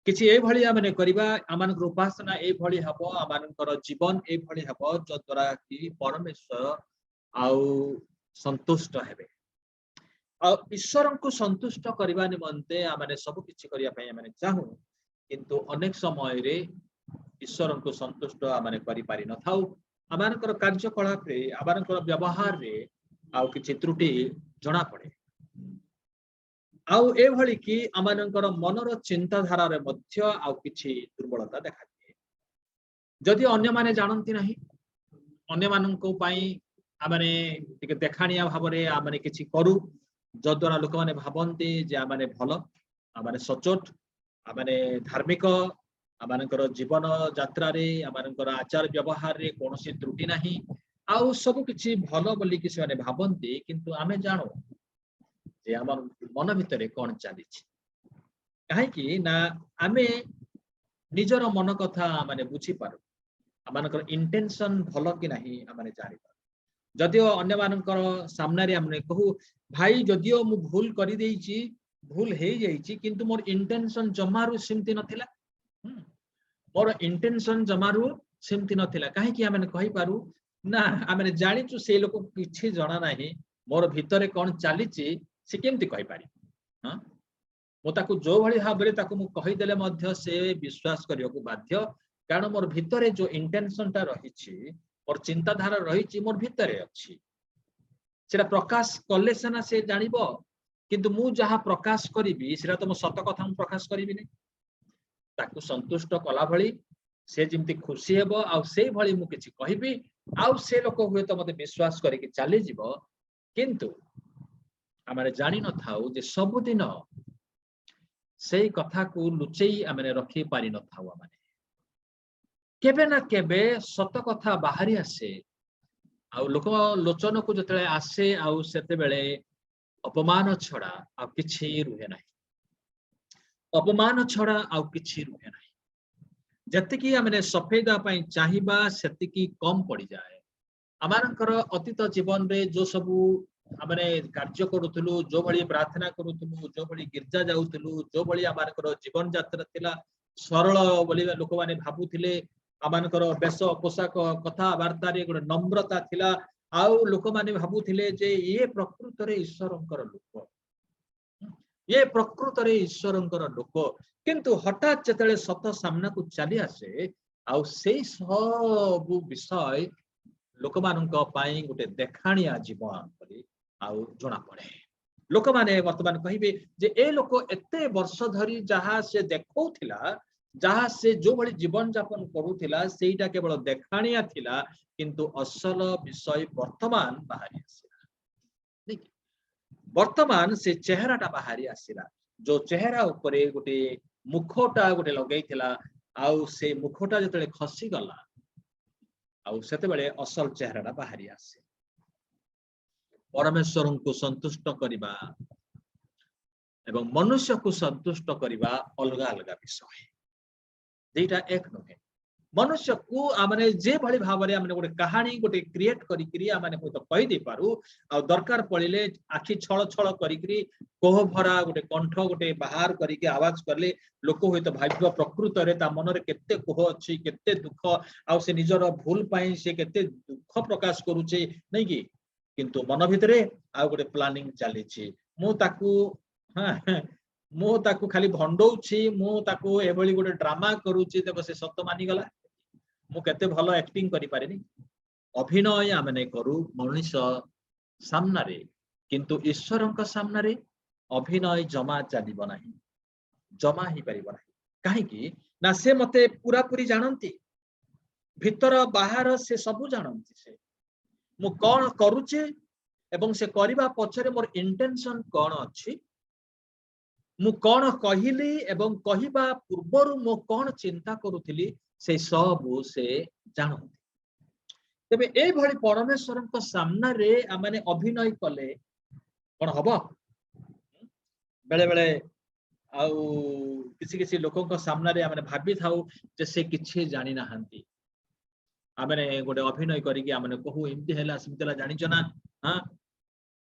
किछि ए भली आमाने करिबा आमानकर उपासना ए भली हबो आमानकर जीवन ए भली हबो जो द्वारा कि परमेश्वर आउ संतुष्ट हेबे आ ईश्वरन को संतुष्ट करिबा निमंते आमाने सब किछि करिया पई आमाने चाहू किंतु अनेक समय रे ईश्वरन को संतुष्ट आमाने करि पारि न थाउ आमानकर कार्यकलाप रे आमानकर व्यवहार रे आउ किछि त्रुटि जणा पड़े आउ ए भली कि आमानकर मनर चिंताधारा रे मध्य आउ किछि दुर्बलता देखा दिए जदि अन्य माने जानंती नाही अन्य माननको पई आमाने टिके देखानिया भाबरे आमाने किछि करू जद्वारा लोक माने भाबंती जे आमाने भलो आमाने सचोट आमाने धार्मिक आमानकर जीवन यात्रा रे आमानकर आचार व्यवहार रे कोनोसी त्रुटि नाही आउ सब किछि भलो बोली कि से माने भाबंती किंतु आमे जानो जे हमर मन भितरे कोन चाली छि काहे कि ना आमे निजर मन कथा माने बुझी पारू आमानकर इंटेंशन भलो कि नाही आमाने जानि पारू जदियो अन्य मानकर सामने रे हमने कहू भाई जदियो मु भूल करि देइछि भूल हे जाइछि किंतु मोर इंटेंशन जमारू सिमति नथिला मोर इंटेंशन जमारू सिमति नथिला काहे कि आमे कहि पारू ना आमे जानिछु से लोक किछि जणा नाही मोर भितरे कोन चाली छि से केमति कहि पारि हां मो ताकू जो भली भाबरे ताकू मु कहि देले मध्य से विश्वास करियो को बाध्य कारण मोर भितरे जो इंटेंशन ता रही छि मोर चिंताधारा रही छि मोर भितरे अछि सेटा प्रकाश कले सेना से जानिबो किंतु मु जहा प्रकाश करिबी सेटा तो मो सत कथा मु प्रकाश करिबी नै ताकू संतुष्ट कला भली से जिमती खुशी हेबो आ से भली मु किछि कहिबी आ से लोक हुए तो मते विश्वास करिके चली जीवो किंतु आमारे जानि न थाउ जे सब दिन सेही कथा को लुचेई आमे रखी पारि न थाउ आमाने केबे ना केबे सत कथा बाहरी आसे आ लोक लोचन को जतले आसे आ सेते बेले अपमान छड़ा आ किछि रुहे नाही अपमान छड़ा आ किछि रुहे नाही जतिकी आमे सफेदा पई चाहिबा सेतिकी कम पड़ी जाए आमानकर अतीत जीवन रे जो सबु आमे कार्य करूथलु जो भली प्रार्थना करूथलु जो भली गिरजा जाउथलु जो भली आमानकर जीवन यात्रा थिला सरल बोली लोक माने भाबुथिले आमानकर बेश पोशाक कथा वार्ता रे गोटे नम्रता थिला आउ लोक माने भाबुथिले जे ये प्रकृत रे ईश्वरंकर लोक ये प्रकृत रे ईश्वरंकर लोक किंतु हठात जतले सत सामना को चली आसे आउ से सब विषय लोक मानक पाई गोटे देखाणिया जीवन परि आउ जणा पड़े लोक माने वर्तमान कहिबे जे ए लोक एते वर्ष धरी जहा से देखौथिला जहा से जो भली जीवन यापन करूथिला सेईटा केवल देखाणिया थिला किंतु असल विषय वर्तमान बाहरी आसिला ठीक वर्तमान से चेहराटा बाहरी आसिला जो चेहरा ऊपर गोटे मुखटा गोटे लगैथिला आउ से मुखटा जतले खसी गला आउ सेते बेले असल चेहराटा बाहरी आसे परमेश्वर को संतुष्ट करिबा एवं मनुष्य को संतुष्ट करिबा अलग अलग विषय देटा एक नहे मनुष्य को आमने जे भली भाबरे आमने गोटे कहानी गोटे क्रिएट करी करी आमने होय तो कहि दे पारू आ दरकार पड़िले आखि छळ छळ करी करी कोह भरा गोटे कंठ गोटे बाहर करी के आवाज करले लोक होय तो भाबिबा प्रकृत रे ता मन रे केते कोह अछि केते दुख आ से निजर भूल पाई से केते दुख प्रकाश करूचे नै कि किंतु मन भितर आ गोटे प्लानिंग चली मु ताकू खाली भंडौछि मु ताकू एभली गोटे ड्रामा करूछि देखो से सत्य मानी गला मु केते भलो एक्टिंग करि पारेनी अभिनय आमे करू मनुष्य सामना रे किंतु ईश्वरଙ୍କ सामना रे अभिनय जमा चलिब नाही जमा ही परिब नाही काहे कि ना से मते पूरा पूरी जानंती भीतर बाहर से सब जानंती से मु कोन करूचे एवं से करिबा पछरे मोर इंटेंशन कोन अछि मु कोन कहिली एवं कहिबा पूर्वरु मु कोन चिंता करूथिली से सब से जानंती तबे ए भली परमेश्वरଙ୍କ सामना रे आमाने अभिनय कले कोन हबो बेले बेले आउ किसी किसी लोकଙ୍କ सामना रे आमाने भाबी थाउ जे से किछि जानि नाहंती आमाने गोटे अभिनय करी कि आमाने कहू एमती हैला सिमतेला जानि जना हां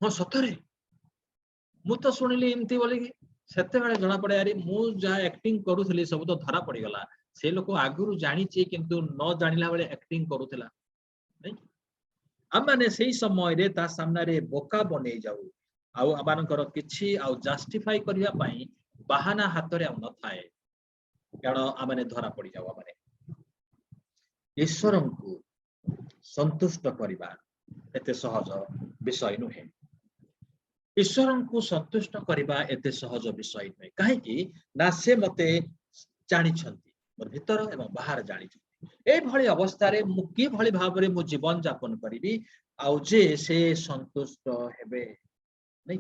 हो सतरे मु तो सुनिली एमती बोली कि सेते बेले जणा पड़े यारी मु जा एक्टिंग करूथली सब तो धरा पड़ी गला से लोक आगुरु जानि छि किंतु न जानिला बेले एक्टिंग करूथला नहीं आमाने सेही समय रे ता सामना रे बोका बनै जाऊ आउ आमानकर किछि आउ जस्टिफाई करिया पई बाहाना हाथ रे न थाए कारण आमाने धरा पड़ी जाऊ आमाने ईश्वरंकु संतुष्ट करिबा एते सहज विषय नुहे ईश्वरंकु संतुष्ट करिबा एते सहज विषय नुहे काहे कि ना से मते जानि छंती मोर भीतर एवं बाहर जानि छंती ए भली अवस्था रे मु की भली भाव रे मु जीवन यापन करिवि आउ जे से संतुष्ट हेबे नहीं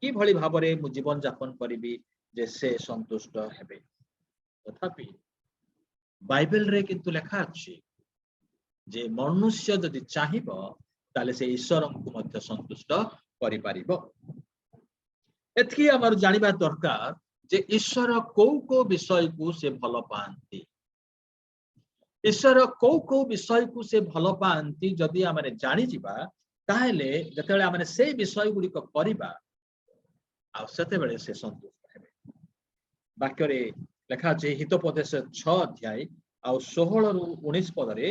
की भली भाव रे मु जीवन यापन करिवि जे से संतुष्ट हेबे तथापि बाइबल रे किंतु लेखा अछि जे मनुष्य यदि चाहिबो ताले से ईश्वरंकु मध्य संतुष्ट करि पारिबो एतकी हमर जानिबा दरकार जे ईश्वर को विषय को से भलो पांती ईश्वर को विषय को से भलो पांती जदि आमे जानि जिबा ताहेले जतेले आमे से विषय गुडी को करिबा आ सेते बेले से संतुष्ट हेबे वाक्य रे लेखा जे हितोपदेश 6 अध्याय आ 16 रु 19 पद रे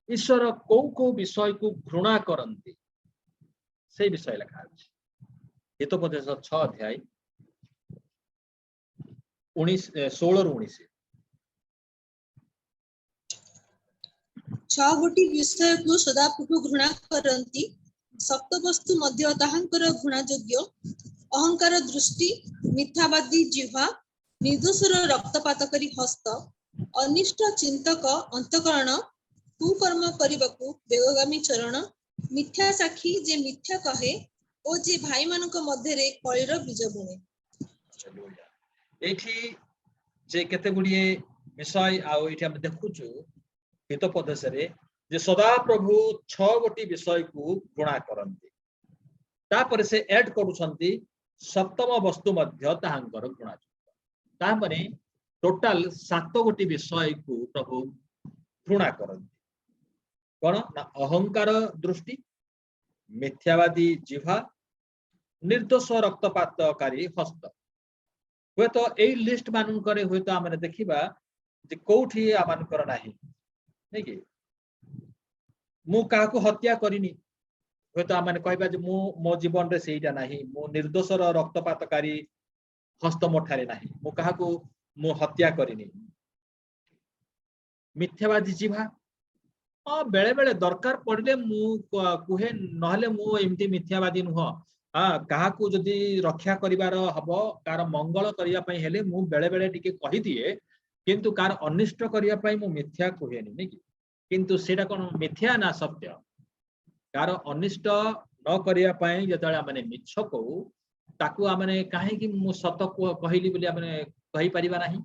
ईश्वर को विषय को घृणा करंती से विषय लेखा अछि हितोपदेश 6 अध्याय 16 रु 19 छह गोटी विषय को सदापुटु घृणा करंती सप्त वस्तु मध्य ताहांकर घृणा योग्य अहंकार दृष्टि मिथ्यावादी जिह्वा निर्दोषर रक्तपात करी हस्त अनिष्ट चिंतक अंतकरण कुकर्म करबाकू बेगगामी चरण मिथ्या साक्षी जे मिथ्या कहे ओ जे भाई मानक मध्य रे कलिर बीज बुणे एठी जे केते गुडिये विषय आ एठी हम देखुछु हितोपदेश रे जे सदा प्रभु 6 गोटी विषय को गुणा करंती तापर से ऐड करूछंती सप्तम वस्तु मध्य ताहांकर गुणा तापरे टोटल 7 गोटी विषय को प्रभु गुणा करंती कोन ना अहंकार दृष्टि मिथ्यावादी जिह्वा निर्दोष रक्तपातकारी हस्त हुए तो एई लिस्ट मानन करे हुए तो आमे देखिबा जे कोठी आमानकर नाही नहीं कि मु काको हत्या करिनी हुए तो आमे कहबा जे मु मो जीवन रे सेईटा नाही मु निर्दोषर रक्तपातकारी हस्त मोठारे नाही मु काको मु हत्या करिनी मिथ्यावादी जिह्वा बेले बेले दरकार पड़े मु कुहे नहले मु एमती मिथ्यावादी नुह काहाकू जदि रक्षा करिवार हबो कार मंगल करिया पई हेले मु बेले बेले टिके कहि दिए किंतु कार अनिष्ट करिया पई मु मिथ्या कुहेनी नै कि किंतु सेटा कोन मिथ्या ना सत्य कार अनिष्ट न करिया पई जतळे माने मिछ को ताकू आमने काहे कि मु सत कहिली बोली आमने कहि परिबा नाही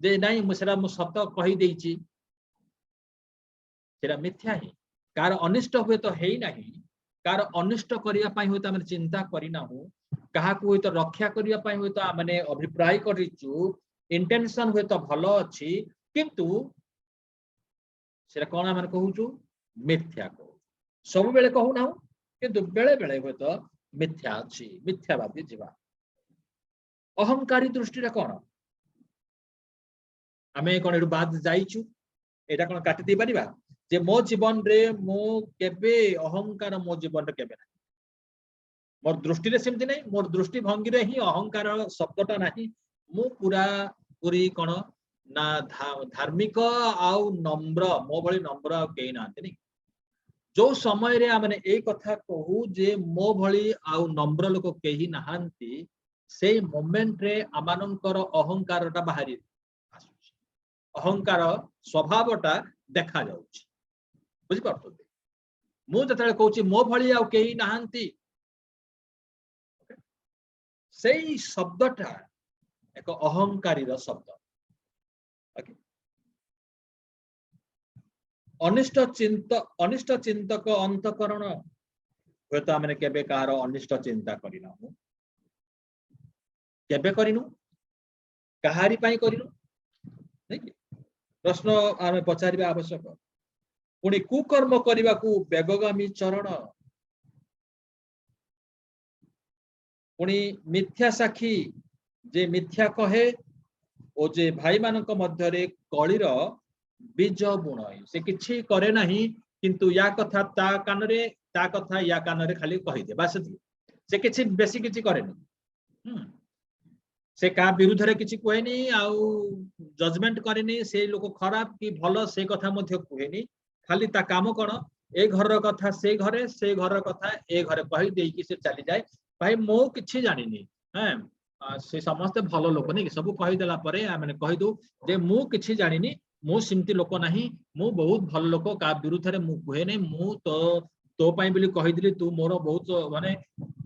जे नाही मु सेरा मु सत कहि देइची सेरा मिथ्या ही कार अनिष्ट हुए तो हेई नाही कार अनिष्ट करिया पई होय त हम चिंता करिना हूं काहा को होय तो रक्षा करिया पई होय तो माने अभिप्राय करिचु इंटेंशन होय तो भलो अछि किंतु सेरा कोन हम कहूचु मिथ्या को सब बेले कहू ना किंतु बेले बेले होय तो मिथ्या अछि मिथ्यावादी जीवा अहंकारी दृष्टि रे कोन हमें कोन एडु बाद जाईचु एटा कोन काटि दे परिबा जे मो जीवन रे मो केबे अहंकार मो जीवन रे केबे नहीं मोर दृष्टि रे सेमती नहीं मोर दृष्टि भंगी रे ही अहंकार शब्दटा नहीं मु पूरा पूरी कोन ना धार्मिक आउ नम्र मो भली नम्र आ केही नांती नहीं जो समय रे आमने ए कथा कहू जे मो भली आउ नम्र लोक केही नाहांती से मोमेंट रे आमानंकर अहंकारटा बाहरी आसुची अहंकार स्वभावटा देखा जाउची बुझी पारथुते मु जतले कहूची मो भली आउ केही नाहांती सेई शब्दटा एक अहंकारी रो शब्द ओके अनिष्ट चिंतक अंतकरण हुए तो आमने केबे कार अनिष्ट चिंता करिना केबे करिनु कहारी पाई करिनु नहीं कि प्रश्न आमे पचारिबा आवश्यक पुणी कुकर्म करने को बेगगामी चरण पुणी मिथ्या साक्षी जे मिथ्या कहे ओ जे भाई मानक मध्यरे कलिर बीज बुणाई से किछि करे नहीं किंतु या कथा ता कानरे ता कथा या कानरे खाली कहि दे बास से किछि बेसी किछि करे नहीं से का विरुद्ध रे किछि कहनी आउ जजमेंट करेनी से लोक खराब कि भलो से कथा मध्य कहनी खाली ता काम कोन ए घर कथा से घर कथा ए घरे कहि देई कि से चली जाए भाई मो किछि जानिनी हैं से समस्त भलो लोक नहीं सब कहि देला परे आ माने कहि दो जे मु किछि जानिनी मु सिमती लोक नहीं मु बहुत भल लोक का विरुद्ध रे मु कहे नहीं मु तो पाई बोली कहि दिली तू मोर बहुत माने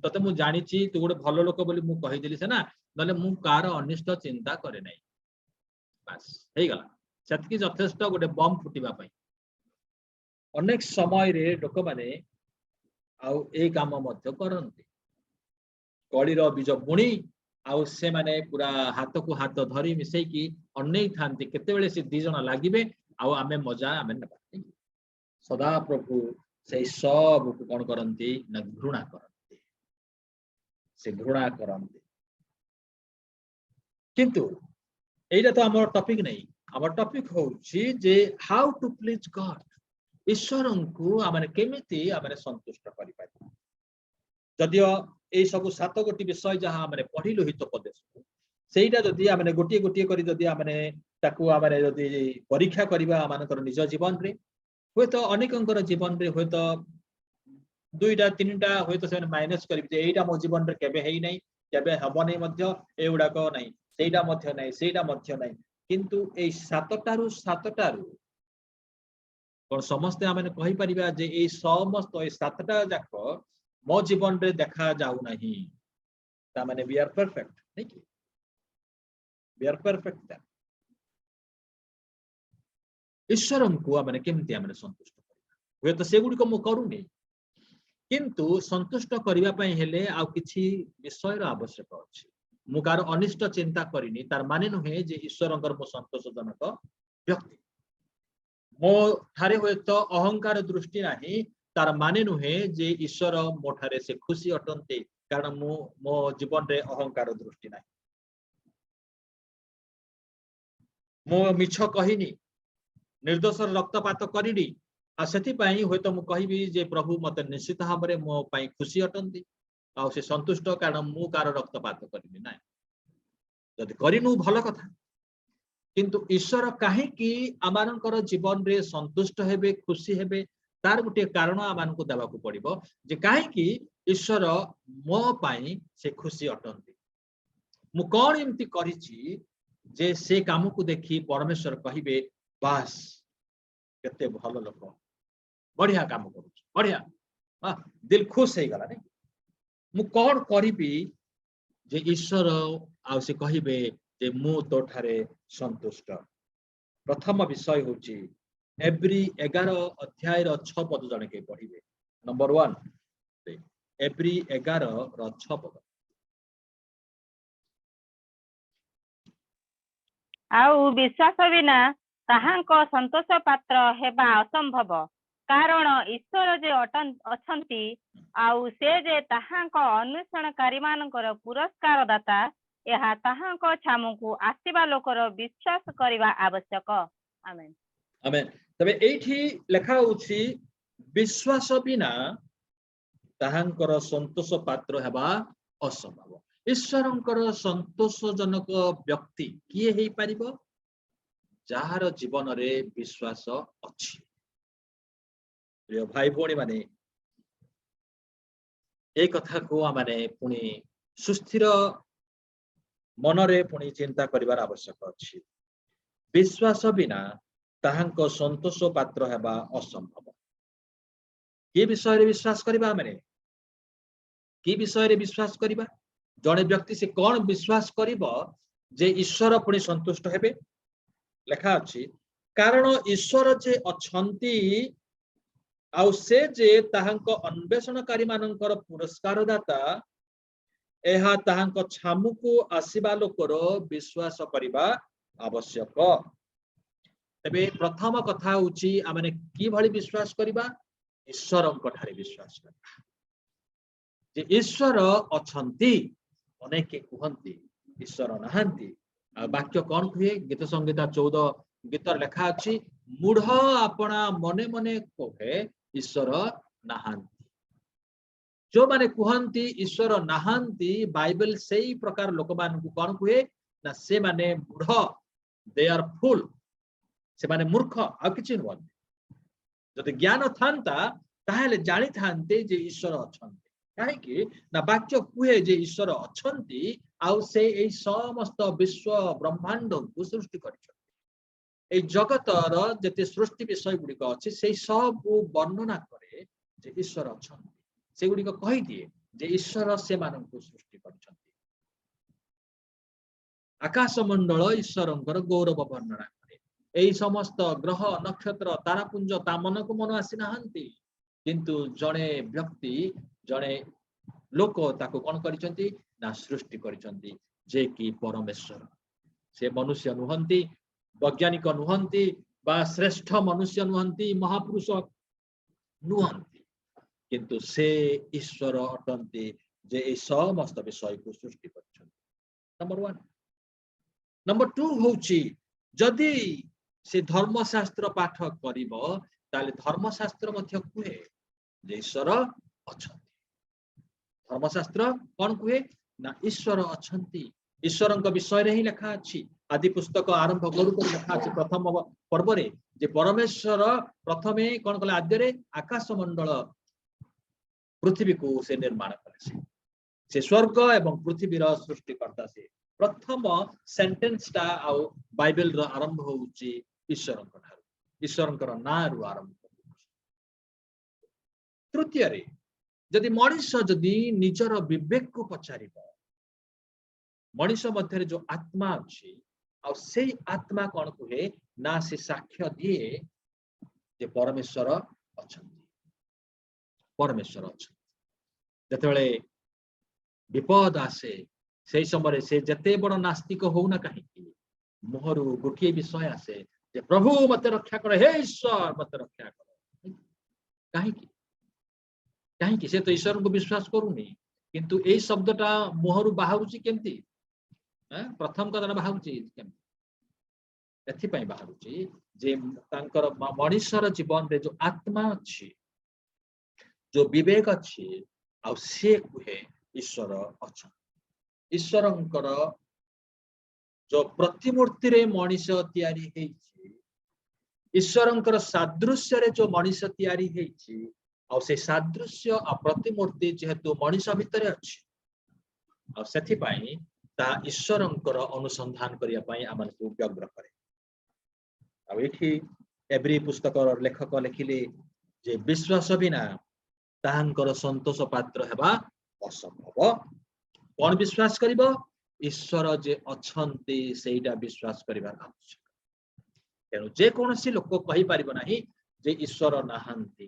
तते मु जानिची तू गोटे भल लोक बोली मु कहि दिली से ना नले मु कार अनिष्ट चिंता करे नहीं बस हे गला सेतकी यथेष्ट गोटे बम फुटिबा पई अनेक समय रे लोक माने आउ ए काम मध्य करंती कलिर बीज बुणी आउ से माने पूरा हाथ को हाथ धरी मिसई की अनै थांती केते बेले से दी जण लागिबे आउ आमे मजा आमे न सदा प्रभु से सब को कोन करंती न घृणा करंती से घृणा करंती किंतु एटा तो हमर टॉपिक नहीं हमर टॉपिक होउची जे हाउ टू प्लीज गॉड ईश्वर को आमे केमिति आमे संतुष्ट करि पाइ जदियो ए सब 7 गोटी विषय जहां हमने पढ़िलु हित प्रदेश सेटा जदि हमने गोटी गोटी करी जदि हमने ताकू हमने जदि परीक्षा करबा मानकर निज जीवन रे होय तो अनेकंकर जीवन रे होय तो 2टा 3टा होय तो से माइनस करी जे एटा मो जीवन रे केबे हेई नै केबे हबो नै मध्य एउडा को नै सेटा मध्य नै सेटा मध्य नै किंतु ए 7टारु कोन समस्त हमने कहि परिबा जे ए समस्त ए 7टा जाक मो जीवन रे देखा जाऊ नहीं ता माने वी आर परफेक्ट नहीं कि वी आर परफेक्ट ईश्वर को माने केमति हमने संतुष्ट करबा होय तो से गुडी को मु करूनी किंतु संतुष्ट करबा पई हेले आ किछि विषय रो आवश्यक अछि मु कार अनिष्ट चिंता करिनी तार माने नहे जे ईश्वरंकर मो संतोषजनक व्यक्ति मो थारे होय तो अहंकार दृष्टि नाही तार माने नुहे जे ईश्वर मोठारे से खुशी अटंते कारण मो जीवन रे अहंकार दृष्टि नाही मो मिछ कहिनी निर्दोष रक्तपात करिनी आ सेति पई होय तो मु कहिबी जे प्रभु मते निश्चित भाबरे मो पई खुशी अटंती आ से संतुष्ट कारण मु कार रक्तपात करिनी ना जदि करिनु भलो कथा किंतु ईश्वर काहे कि आमानकर जीवन रे संतुष्ट हेबे खुशी हेबे तार गोटे कारण आमान को देवा को पड़िबो जे काहे कि ईश्वर मो पाई से खुशी अटंती मु कोन एमती करिछि जे से काम को देखि परमेश्वर कहिबे बास केते भलो लोक बढ़िया काम करू बढ़िया हां दिल खुश हे गला नै मु कोन करिबी जे ईश्वर आ से कहिबे जे मु तो ठारे संतुष्ट प्रथम विषय होची एवरी 11 अध्याय 6 पद जने के पढ़िबे नंबर 1 एवरी 11 रो 6 पद आउ विश्वास बिना ताहांको संतोष पात्र हेबा असंभव कारण ईश्वर जे अछंती आउ से जे ताहांको अन्वेषणकारी मानकर पुरस्कार दाता एहा ताहांको छामुकु आसीबा लोकर विश्वास करिवा आवश्यक आमेन आमेन तबे एठी लेखा होछि विश्वास बिना ताहांकर संतोष पात्र हेबा असंभव। ईश्वरंकर संतोषजनक व्यक्ति किए हेई परिबो जहार जीवन रे विश्वास अछि। प्रिय भाई भौणी माने ए कथा को माने पुणी सुस्थिर मनरे पुणी चिंता करिवार आवश्यक अछि। विश्वास बिना ताहांक संतोष पात्र हेबा असंभव। कि विषय रे विश्वास करिबा माने कि विषय रे विश्वास करिबा जणे व्यक्ति से कोन विश्वास करिबो जे ईश्वर पुणी संतुष्ट हेबे। लेखा अछि कारण ईश्वर जे अछंती आउ से जे ताहांक अन्वेषणकारी मानकर पुरस्कार दाता एहा ताहांक छामुको आसीबा लोकर विश्वास करिबा आवश्यक। तबे प्रथम कथा होची आमने की भली विश्वास करिबा ईश्वरंक ठारे विश्वास करिबा जे ईश्वर अछंती। अनेक कहंती ईश्वर नहांती वाक्य कौन कहे गीत संहिता 14 गीतर लेखा अछि मूढ़ आपना मने मने कहे ईश्वर नहांती। जो माने कहंती ईश्वर नहांती बाइबल सेही प्रकार लोक मान को कौन कहे ना से माने मूढ़ दे आर फुल से माने मूर्ख आ किछि न। जदि ज्ञान थांता ताहेले जानि थांते जे ईश्वर अछंती काहेकि ना वाक्य कुहे जे ईश्वर अछंती आउ से एई समस्त विश्व ब्रह्मांड को सृष्टि करिछथि। एई जगतर जते सृष्टि विषय गुडिक अछि सेई सब वर्णना करे जे ईश्वर अछंती। से गुडिक कहि दिए जे ईश्वर से माननको सृष्टि करिछथि। आकाश मंडल ईश्वरंकर गौरव वर्णना करे। एई समस्त ग्रह नक्षत्र तारापुंज ता मनको मन आसी नाहंती किंतु जणे व्यक्ति जणे लोक ताको कोन करिसंती ना सृष्टि करिसंती जे कि परमेश्वर। से मनुष्य नुहंती वैज्ञानिक नुहंती बा श्रेष्ठ मनुष्य नुहंती महापुरुष नुहंती किंतु से ईश्वर अटंती जे ए समस्त विषय को सृष्टि करिसंती। नंबर 1। नंबर 2 होची जदि से धर्मशास्त्र पाठ करिवो ताले धर्मशास्त्र मध्य कुहे जे ईश्वर अछंती। धर्मशास्त्र कौन कहे ना ईश्वर अछंती। ईश्वरंक विषय रे ही लेखा अछि। आदि पुस्तक आरंभ करू करू लेखा अछि प्रथम पर्व रे जे परमेश्वर प्रथमे कोन कले आद्य रे आकाश मंडल पृथ्वी को से निर्माण करे। से स्वर्ग एवं पृथ्वी रा सृष्टि करता से प्रथम सेंटेंस ता आ बाइबल रो आरंभ होउची ईश्वरंक ठारू। ईश्वरंकर ना रु आरंभ। तृतीय रे जदि मनुष्य जदि निजर विवेक को पचारिबो मनुष्य मध्य जो आत्मा अछि आ से आत्मा कौन कहे ना से साक्ष्य दिए जे परमेश्वर अछंती। परमेश्वर अछंती जतबेले विपद आसे से समय से जते बड़ नास्तिक हो ना कहीं मुहरु गोटे विषय आसे जे प्रभु मते रक्षा कर हे ईश्वर मते रक्षा कर। कहीं से तो ईश्वर को विश्वास करूनी किंतु ए शब्दटा मुहरु बाहरुची केमती प्रथम कथा बाहरुची केमती एथि पई बाहरुची जे तांकर मनुष्यर जीवन रे जो आत्मा अछि जो विवेक अछि आ से कुहे ईश्वर अछि। ईश्वरंकर जो प्रतिमूर्ति रे मनुष्य तयारी हेछि ईश्वरंकर सादृश्य रे जो मनुष्य तयारी हेछि आ से सादृश्य आ प्रतिमूर्ति जेहेतु मनुष्य भितर अछि आ सेथि पई ता ईश्वरंकर अनुसंधान करिया पई हमनको व्यग्र करे। आ एठी एब्री पुस्तकर लेखक लिखिले जे विश्वास बिना ताहांकर संतोष पात्र हेबा असंभव। कौन विश्वास करिबो ईश्वर जे अछंती सेटा विश्वास करिबार आवश्यक। तेणु जे कोनसी लोक कहि परिबो नाही जे ईश्वर नाहंती।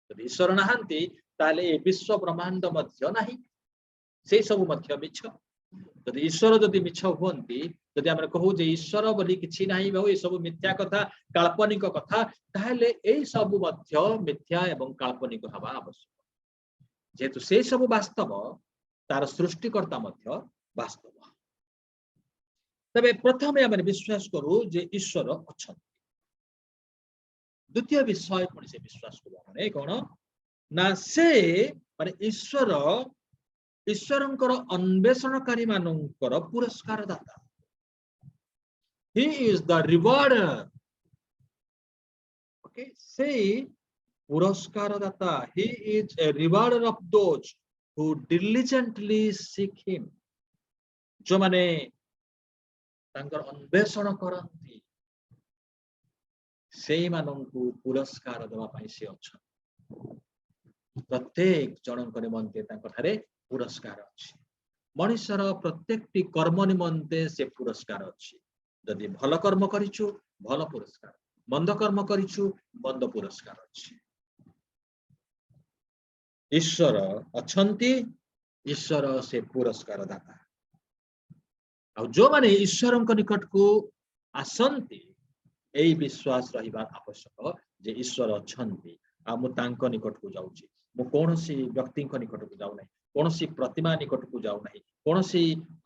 जदि ईश्वर नाहंती ताले ए विश्व ब्रह्मांड मध्य नाही से सब मध्य मिछ। जदि ईश्वर जदि मिछ होंती जदि हमरे कहू जे ईश्वर बोली किछि नाही बहु ए सब मिथ्या कथा काल्पनिक कथा ताले ए सब मध्य मिथ्या एवं काल्पनिक हवा आवश्यक। जेतु से सब वास्तव तार सृष्टिकर्ता मध्य वास्तव। तबे प्रथमे हमरे विश्वास करू जे ईश्वर अछंती। द्वितीय विषय पुणी से विश्वास कर कौन ना से माने ईश्वर ईश्वरंकर अन्वेषणकारी मानकर पुरस्कार दाता he is the rewarder okay say पुरस्कार दाता he is a rewarder of those who diligently seek him जो माने तांकर अन्वेषण करंती से माननकु पुरस्कार देवा पई से अच्छा प्रत्येक जनक निमंते तांकठारे पुरस्कार अछि मनुष्यर प्रत्येकटी कर्म निमंते से पुरस्कार अछि यदि भल कर्म करिछु भल पुरस्कार मंद कर्म करिछु मंद पुरस्कार अछि ईश्वर अछंती ईश्वर से पुरस्कार दाता आ जो माने ईश्वरक निकट को आसंती एई विश्वास रहिबा आवश्यक जे ईश्वर अछंती आ मु तांक निकट को जाउची मु कोनोसी व्यक्ति निकट को जाउ नाही कोनोसी प्रतिमा निकट को जाउ नाही कोनोसी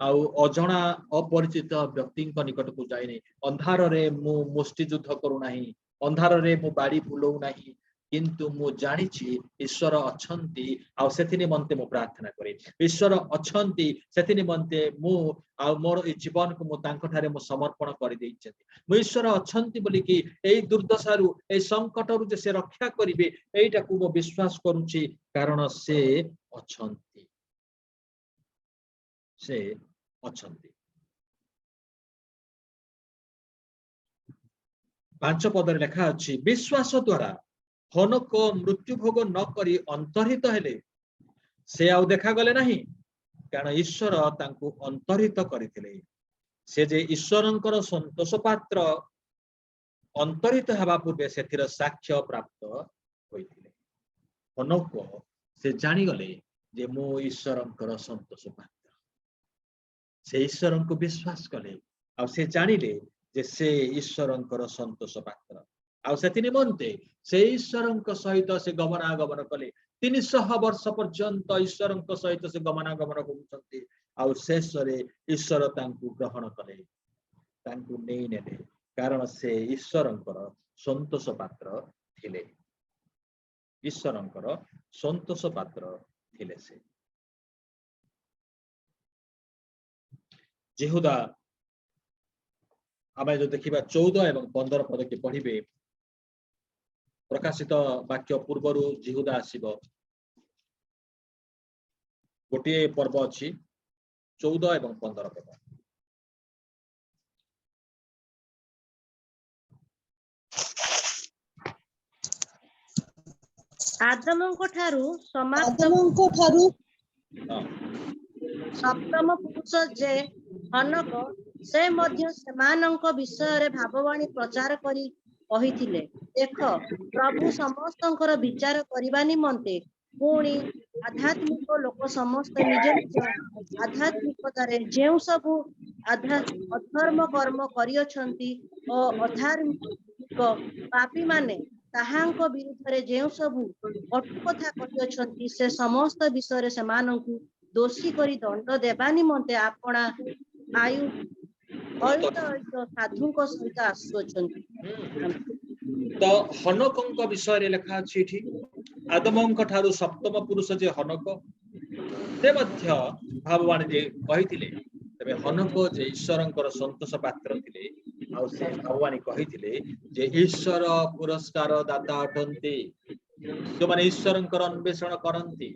आउ अजणा अपरिचित व्यक्ति निकट को जाय नाही अंधार रे मु मुष्टि युद्ध करू नाही अंधार रे मु बाड़ी बुलौ नाही किंतु मु जानिछि ईश्वर अछंती आ सेथि निमंते मु प्रार्थना करे ईश्वर अछंती सेथि निमंते मु आ मोर ए जीवन को मु तांक ठारे मु समर्पण कर दैछथि मु ईश्वर अछंती बोली कि एई दुर्दशारु एई संकटरु जे से रक्षा करिवे एइटा को मु विश्वास करूछि कारण से अछंती से अछंती 5 पदरे लेखा अछि विश्वास द्वारा हनक मृत्यु भोग न करी अंतर्हित हेले से आउ देखा गले नहीं कारण ईश्वर तांको अंतर्हित करथिले से जे ईश्वरंकर संतोष पात्र अंतर्हित हवा पूर्वे सेथिर साक्ष्य प्राप्त होइथिले हनक से जानी गले जे मो ईश्वरंकर संतोष पात्र से ईश्वरंको विश्वास कले आ से जानिले जे से ईश्वरंकर संतोष पात्र आ सेति निमंते से ईश्वरंक सहित से गमनागमन कले 300 वर्ष पर्यंत ईश्वरंक सहित से गमनागमन करूछंती आ शेष रे ईश्वर तांकु ग्रहण कले तांकु नै नेले कारण से ईश्वरंकर संतोष पात्र थिले ईश्वरंकर संतोष पात्र थिले से जेहुदा आमे जो देखिबा 14 एवं 15 पद के पढ़िबे प्रकाशित वाक्य पूर्वरु जिहुदा आसीबो गोटे पर्व अछि 14 एवं 15 पद आदमଙ୍କ ଠାରୁ ସମାପ୍ତ ସପ୍ତମ ପୁରୁଷ ଯେ ହନକ ସେ ମଧ୍ୟ ସେମାନଙ୍କ ବିଷୟରେ ଭାବବାଣୀ ପ୍ରଚାର କରି କହିଥିଲେ ଦେଖ ପ୍ରଭୁ ସମସ୍ତଙ୍କର ବିଚାର କରିବା ନିମନ୍ତେ ପୁଣି ଆଧ୍ୟାତ୍ମିକ ଲୋକ ସମସ୍ତେ ନିଜ ନିଜ ଆଧ୍ୟାତ୍ମିକତାରେ ଯେଉଁ ସବୁ ଅଧର୍ମ କର୍ମ କରିଅଛନ୍ତି ଓ ଅଧାର୍ମିକ ପାପୀ ମାନେ ତାହାଙ୍କ ବିରୁଦ୍ଧରେ ଯେଉଁ ସବୁ କଟୁ କଥା କହିଅଛନ୍ତି ସେ ସମସ୍ତ ବିଷୟରେ ସେମାନଙ୍କୁ ଦୋଷୀ କରି ଦଣ୍ଡ ଦେବା ନିମନ୍ତେ ଆପଣା ଆୟୁ ସାଧୁଙ୍କ ସହିତ ଆସୁଅଛନ୍ତି तो हनक विषय लेखा अछि एठी आदमଙ୍କ ठारू सप्तम पुरुष जे हनक से मध्य भाववाणी जे कहिथिले तबे हनक जे ईश्वरंकर संतोष पात्र थिले आ से भाववाणी कहिथिले जे ईश्वर पुरस्कार दाता अटंती जो माने ईश्वरंकर अन्वेषण करंती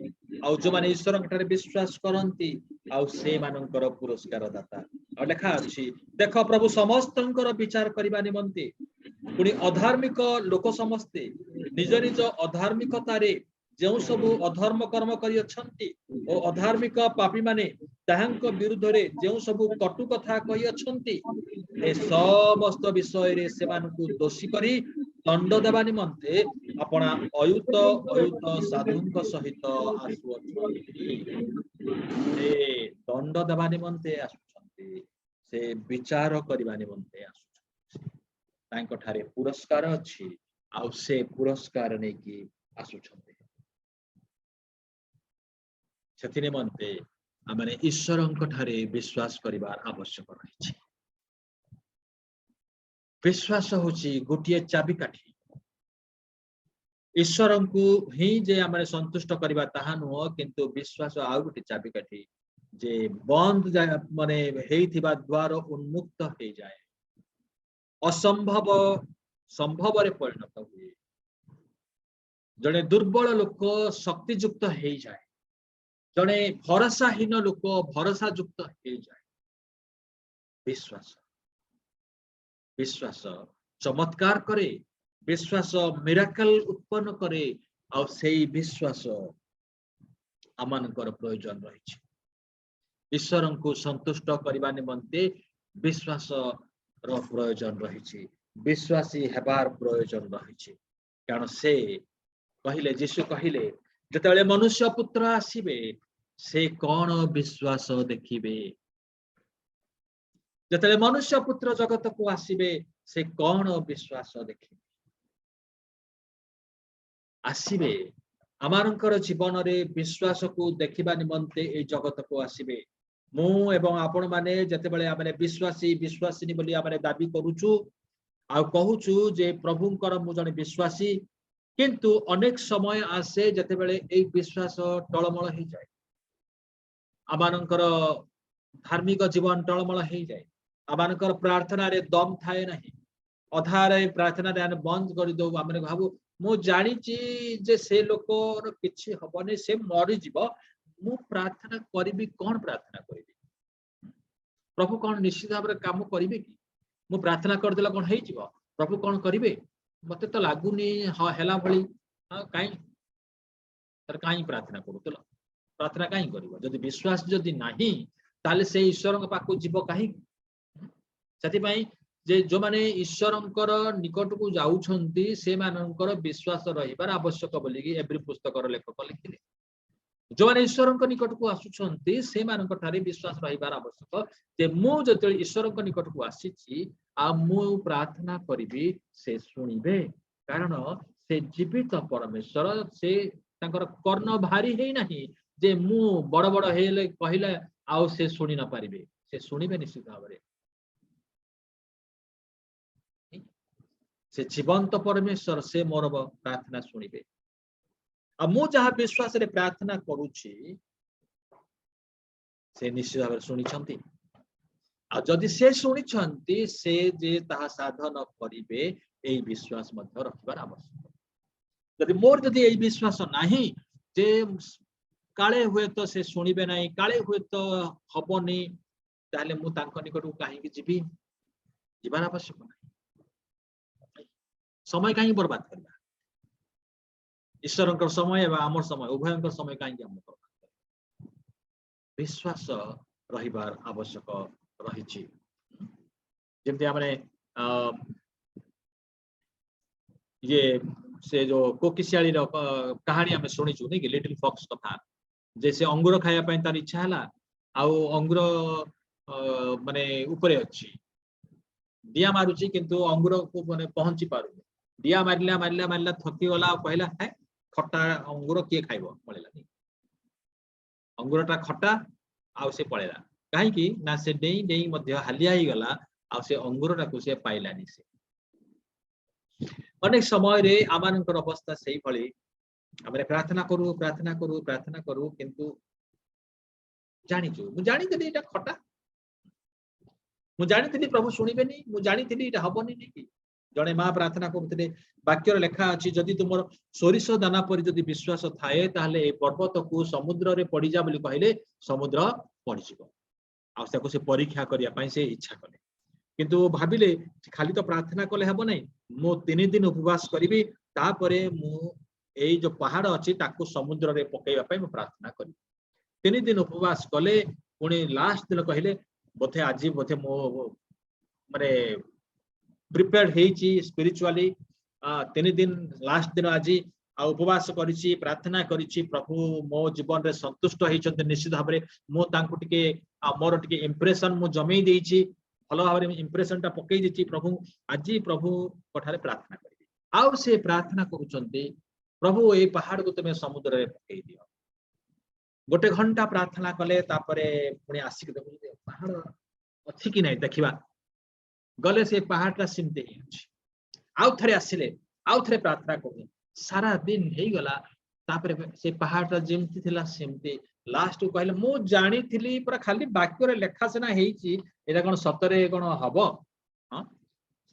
आ जो माने ईश्वरंकर विश्वास करंती आ से मानंकर पुरस्कार दाता आ लेखा अछि देखो प्रभु समस्तंकर विचार करबा निमंते पुणी अधार्मिक लोक समस्ते निज निज अधार्मिकतारे जो सबु अधर्म कर्म करि अछंती ओ अधार्मिक पापी माने ताहांक विरुद्ध रे जो सबु कटु कथा कहि अछंती ए समस्त विषय रे सेमानकु दोषी करी दंड देबा निमंते अपना अयुत साधुंक सहित आसु अछंती ए दंड देबा निमंते आसुछंती से विचार करबा निमंते आसु तांको ठारे पुरस्कार अछि आ से पुरस्कार नै कि आसुछंती सेति निमंते आमे ईश्वरंक ठारे विश्वास करिबार आवश्यक रहिछि विश्वास होछि गोटिए चाबिकाठी ईश्वर को ही जे आम संतुष्ट करवा ताहा नुह किंतु विश्वास आउ गोटे चाबिकाठी जे बंद माने हेइथिबा द्वार उन्मुक्त हो जाए असंभव संभव रे परिणत हुए जड़े दुर्बल लोक शक्तियुक्त हो जाए जड़े भरोसाहीन लोक भरोसा युक्त हो जाए विश्वास विश्वास चमत्कार करे विश्वास मिराकल उत्पन्न करे और सेई विश्वास आमानकर प्रयोजन रही ईश्वर को संतुष्ट करने निमंते विश्वास रो प्रयोजन रही विश्वासी हेबार प्रयोजन रही कारण से कहले यीशु कहले जतले मनुष्य पुत्र आसीबे से कौन विश्वास देखिबे जतले मनुष्य पुत्र जगत को आसीबे से कौन विश्वास देखिबे आसीबे आमानकर जीवन रे विश्वास को देखिबा निमंते ए जगत को आसीबे मु एवं आपण माने जते बेले आमे विश्वासी विश्वासिनी बोली आमे दाबी करूछु आ कहूछु जे प्रभुंकर मु जने विश्वासी किंतु अनेक समय आसे जते बेले ए विश्वास टळमळ हे जाय आमानकर धार्मिक जीवन टळमळ हे जाय आमानकर प्रार्थना रे दम थाए नाही अधारे प्रार्थना रे बंद कर दो आमे भाबू मु जानी जे से लोकर किछि हबने से मरि जीव मु प्रार्थना करिबी कोन प्रार्थना करिबी प्रभु कोन निश्चित भाव काम करिबे कि मु प्रार्थना कर देला कोन हेइ जीव प्रभु कोन करिबे मते तो लागुनी हेला भली काई तर काई प्रार्थना करूतला प्रार्थना काई करिवो जदि विश्वास जदि नाही ताले से ईश्वर के पाकु जीव काई सती पई जे जो माने ईश्वरंकर निकट को जाउछंती से मानकर विश्वास रहिबार आवश्यक बोली कि एवरी पुस्तकर लेखक लिखिले जो माने ईश्वरंक निकट को आसुछंती से मानकर थारे विश्वास रहिबार आवश्यक जे मु जते ईश्वरंक निकट को आसीछि आ मु प्रार्थना करिबी से सुनिबे कारण से जीवित परमेश्वर से तांकर कर्ण भारी हेइ नाही जे मु बड़ बड़ हेले कहिले आ से सुनि न पारिबे से सुनिबे निश्चित भाबरे से जीवंत परमेश्वर से मोर प्रार्थना सुनिबे आ मु जहा विश्वास रे प्रार्थना करूछि से निश्चित भाव सुनिछंती आ जदि से सुनिछंती से जे ताहा साधन करिबे एई विश्वास मध्य रखबार आवश्यक जदि मोर जदि एई विश्वास नाही जे काले हुए तो से सुनिबे नाही काले हुए तो हबनी ताले मु तांको निकट को काहे कि जीबी जीवार आवश्यक नाही समय कहीं बर्बाद करबा ईश्वरंकर समय एवं आमर समय उभयंकर समय कहीं हम बर्बाद विश्वास रहिबार आवश्यक रहिछि जेमति हमने ये से जो कोकिसियाली रो कहानी हमें सुनिछु नहीं कि लिटिल फॉक्स कथा जैसे अंगूर खाया पई तार इच्छा हला आ अंगूर माने ऊपरे अछि दिया मारुछि किंतु अंगूर को माने पहुंची पारु दिया मारिला मारिला मारिला थकी गला कहला है खट्टा अंगूर किए खाइबो पळेला नहीं अंगूरटा खट्टा आ से पळेला काहे कि ना से डेई डेई मध्य हालिया ही गला आ से अंगूरटा को से पाइलानी से अनेक समय रे आमानकर अवस्था सही भली हमरे प्रार्थना करू किंतु जानिछु मु जानिथि एटा खट्टा मु जानिथि प्रभु सुनिबेनी मु जानिथि एटा हबनी नहीं कि जने मां प्रार्थना करते वाक्यर लेखा अच्छी जदि तुम सोरिष दाना पर जदि विश्वास थाए ताहले ए पर्वत को समुद्र रे पड़ी जा बोली कहले समुद्र पड़ी जिवो आ से परीक्षा करिया पई से इच्छा कले किंतु भाबिले खाली तो प्रार्थना कले हेबो नै मो 3 दिन उपवास करिवि तापरे मु एई जो पहाड़ अछि ताकू समुद्र रे पकेइबा पई मु प्रार्थना करी 3 दिन उपवास कले पुणी लास्ट दिन कहले बोथे आज बोथे मो माने प्रिपेयर्ड हेची स्पिरिचुअली 3 दिन लास्ट दिन आज उपवास करिछि प्रार्थना करिछि प्रभु मो जीवन रे संतुष्ट हेचंते निश्चित भाव रे मो तांकु टिके मोर टिके इंप्रेशन मु जमेई देइछि भलो भाव रे इंप्रेशन टा पकेई देछि प्रभु आज प्रभु कठारे प्रार्थना करिबि आ से प्रार्थना करूचंते प्रभु ए पहाड़ को तमे समुद्र रे पकेई दियो गोटे घंटा प्रार्थना कले तापरे पुणी आसिक देखु पहाड़ अछि कि नै देखिबा गले से पहाड़ टा सिमते ही अछि आउ थरे आसिले आउ थरे प्रार्थना करू सारा दिन हे गला तापरे से पहाड़ जेमती थिला सेमती लास्ट को कहले मु जानी थिली पूरा खाली वाक्य रे लेखा सेना हेची एटा कोन सतरे कोन हबो हां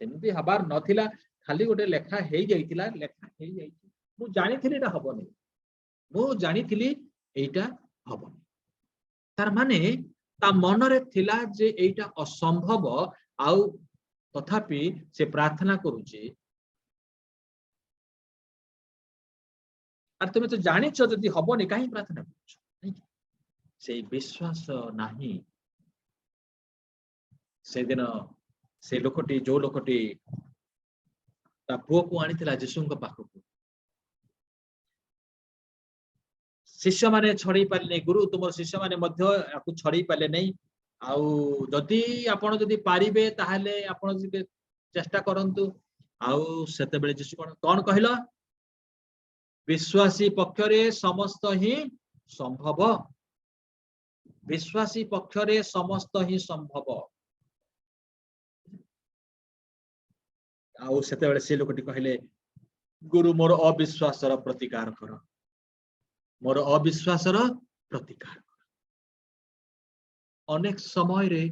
सेमती हबार नथिला खाली गोटे लेखा हे जाइतिला लेखा हे जाइति मु जानी थिली एटा हबोनी मु जानी थिली एटा हबोनी तार माने ता मन रे थिला जे एटा असंभव आउ तथापि से प्रार्थना करूची और तुम तो जानिछ जदि हबोनी काहे प्रार्थना करूछ से विश्वास नाही से दिन से लोकटी जो लोकटी ता पुओ को आनिथिला यीशुଙ୍କ पाखକୁ शिष्य माने छड़ई पाले गुरु तुम शिष्य माने मध्य याकु छड़ई पाले नहीं आउ जदि आपण जदि पारिबे ताहले आपण जदि चेष्टा करंतु आउ सेते बेले यीशु कोन कहिला विश्वासी पक्षरे समस्त ही संभव विश्वासी पक्षरे समस्त ही संभव आउ सेते बेले से लोकटी कहले गुरु मोर अविश्वासर प्रतिकार कर मोर अविश्वासर प्रतिकार अनेक समय रे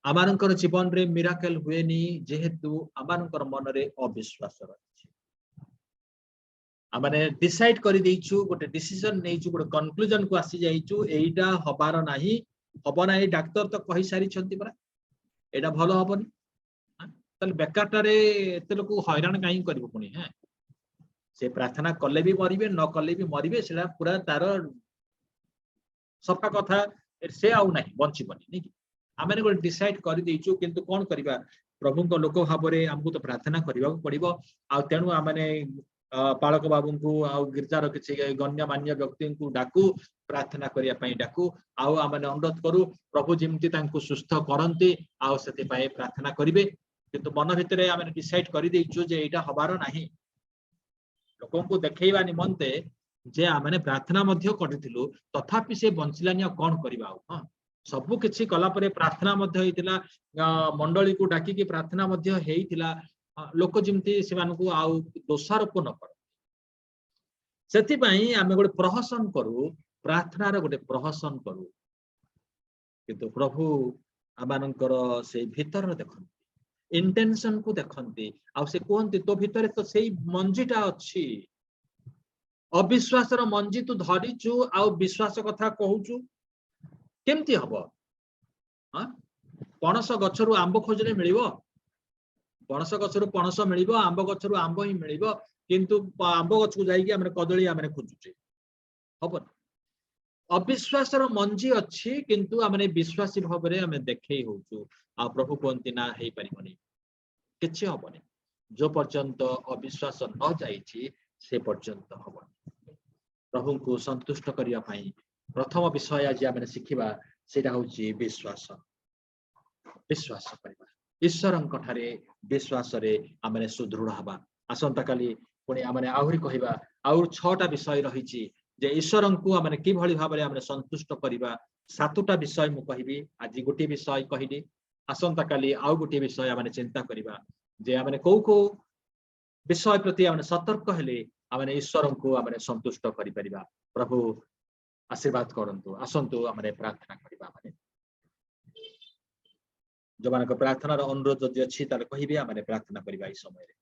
आमानकर जीवन रे मिराकल हुएनी जेहेतु आमानकर मन रे अविश्वास अछि आमाने डिसाइड करि देइछु गोटे डिसीजन नेइछु गोटे कंक्लूजन को आसी जाइछु एइटा हबार नाही हबो नाही डॉक्टर तो कहि सारी छंती परा एटा भलो हबोनी तल बेकारटा रे एते लोक हैरान काई करबो पुनी हैं से प्रार्थना कले भी मरिबे न कले भी मरिबे सेला पूरा तार सफा कथा से आउ नाही बंचिबनी नै कि आमे गोटे डिसाइड करि देइछु किंतु कोन करिबा प्रभु को लोक भाबरे हमकु तो प्रार्थना करिबा पड़िबो आ तेनु आमे पालक बाबू को आ गिरजार किसी गण्यमान्य व्यक्ति को डाकू प्रार्थना करिया पई डाकू आउ आमे अनुरोध करू प्रभु जिमती तांको सुस्थ करंती आउ सेते पई प्रार्थना करिवे किंतु मन भितरे आमे डिसाइड करि देइछु जे एटा हबार नाही लोकों को देखैबा निमंते जे आमे प्रार्थना मध्य करिथिलु तथापि से बंचिलानी कोन करिबा हां सबु किछि कला परे प्रार्थना मध्य हेतिला मंडली को डाकी की प्रार्थना मध्य हेतिला लोक जिमती सेमानकु आउ दोषारोप न कर सेति पई आमे गोटे प्रहसन करू प्रार्थना रे गोटे प्रहसन करू किंतु प्रभु आमानकर से भीतर देखन इंटेंशन को देखंती आ से कोनती तो भीतर तो सेही मंजीटा अछि अविश्वास रो मंजी तू धरिचु आ विश्वास कथा कहूचु केमती हबो हां पणस गछरु आंब खोजले मिलिबो पणस गछरु पणस मिलिबो आंब गछरु आंब ही मिलिबो किंतु आंब गछ को जाईकी हमरे कदली हमरे खोजुचे हबो अविश्वास रो मंजी अछि किंतु हमरे विश्वासी भाबरे हमें देखै होचु आ प्रभु कोनती ना हेई परिबनी किछि हबनी जो पर्यंत अविश्वास न जाईछि से पर्यंत हबनी प्रभु को संतुष्ट करिया पई प्रथम विषय आज आमे सिखिबा सेटा होची विश्वास विश्वास करिबा ईश्वरन कठारे विश्वास रे आमे सुदृढ़ हबा आसंता काली पुणी आमे आहुरी कहिबा आउर 6टा विषय रहिछि जे ईश्वरन को आमे कि भली भाबरे आमे संतुष्ट करिबा 7टा विषय मु कहिबी आज गोटे विषय कहिली आसंता काली आउ गोटे विषय आमे चिंता करिबा जे आमे को विषय प्रति आमे सतर्क हेले आमे ईश्वरन को आमे संतुष्ट करि परिबा प्रभु आशीर्वाद करंतु आसंतु आमे प्रार्थना करिबा माने जो मानक प्रार्थना रो अनुरोध जदि अछि ताले कहिबे आमे प्रार्थना करिबा ई समय रे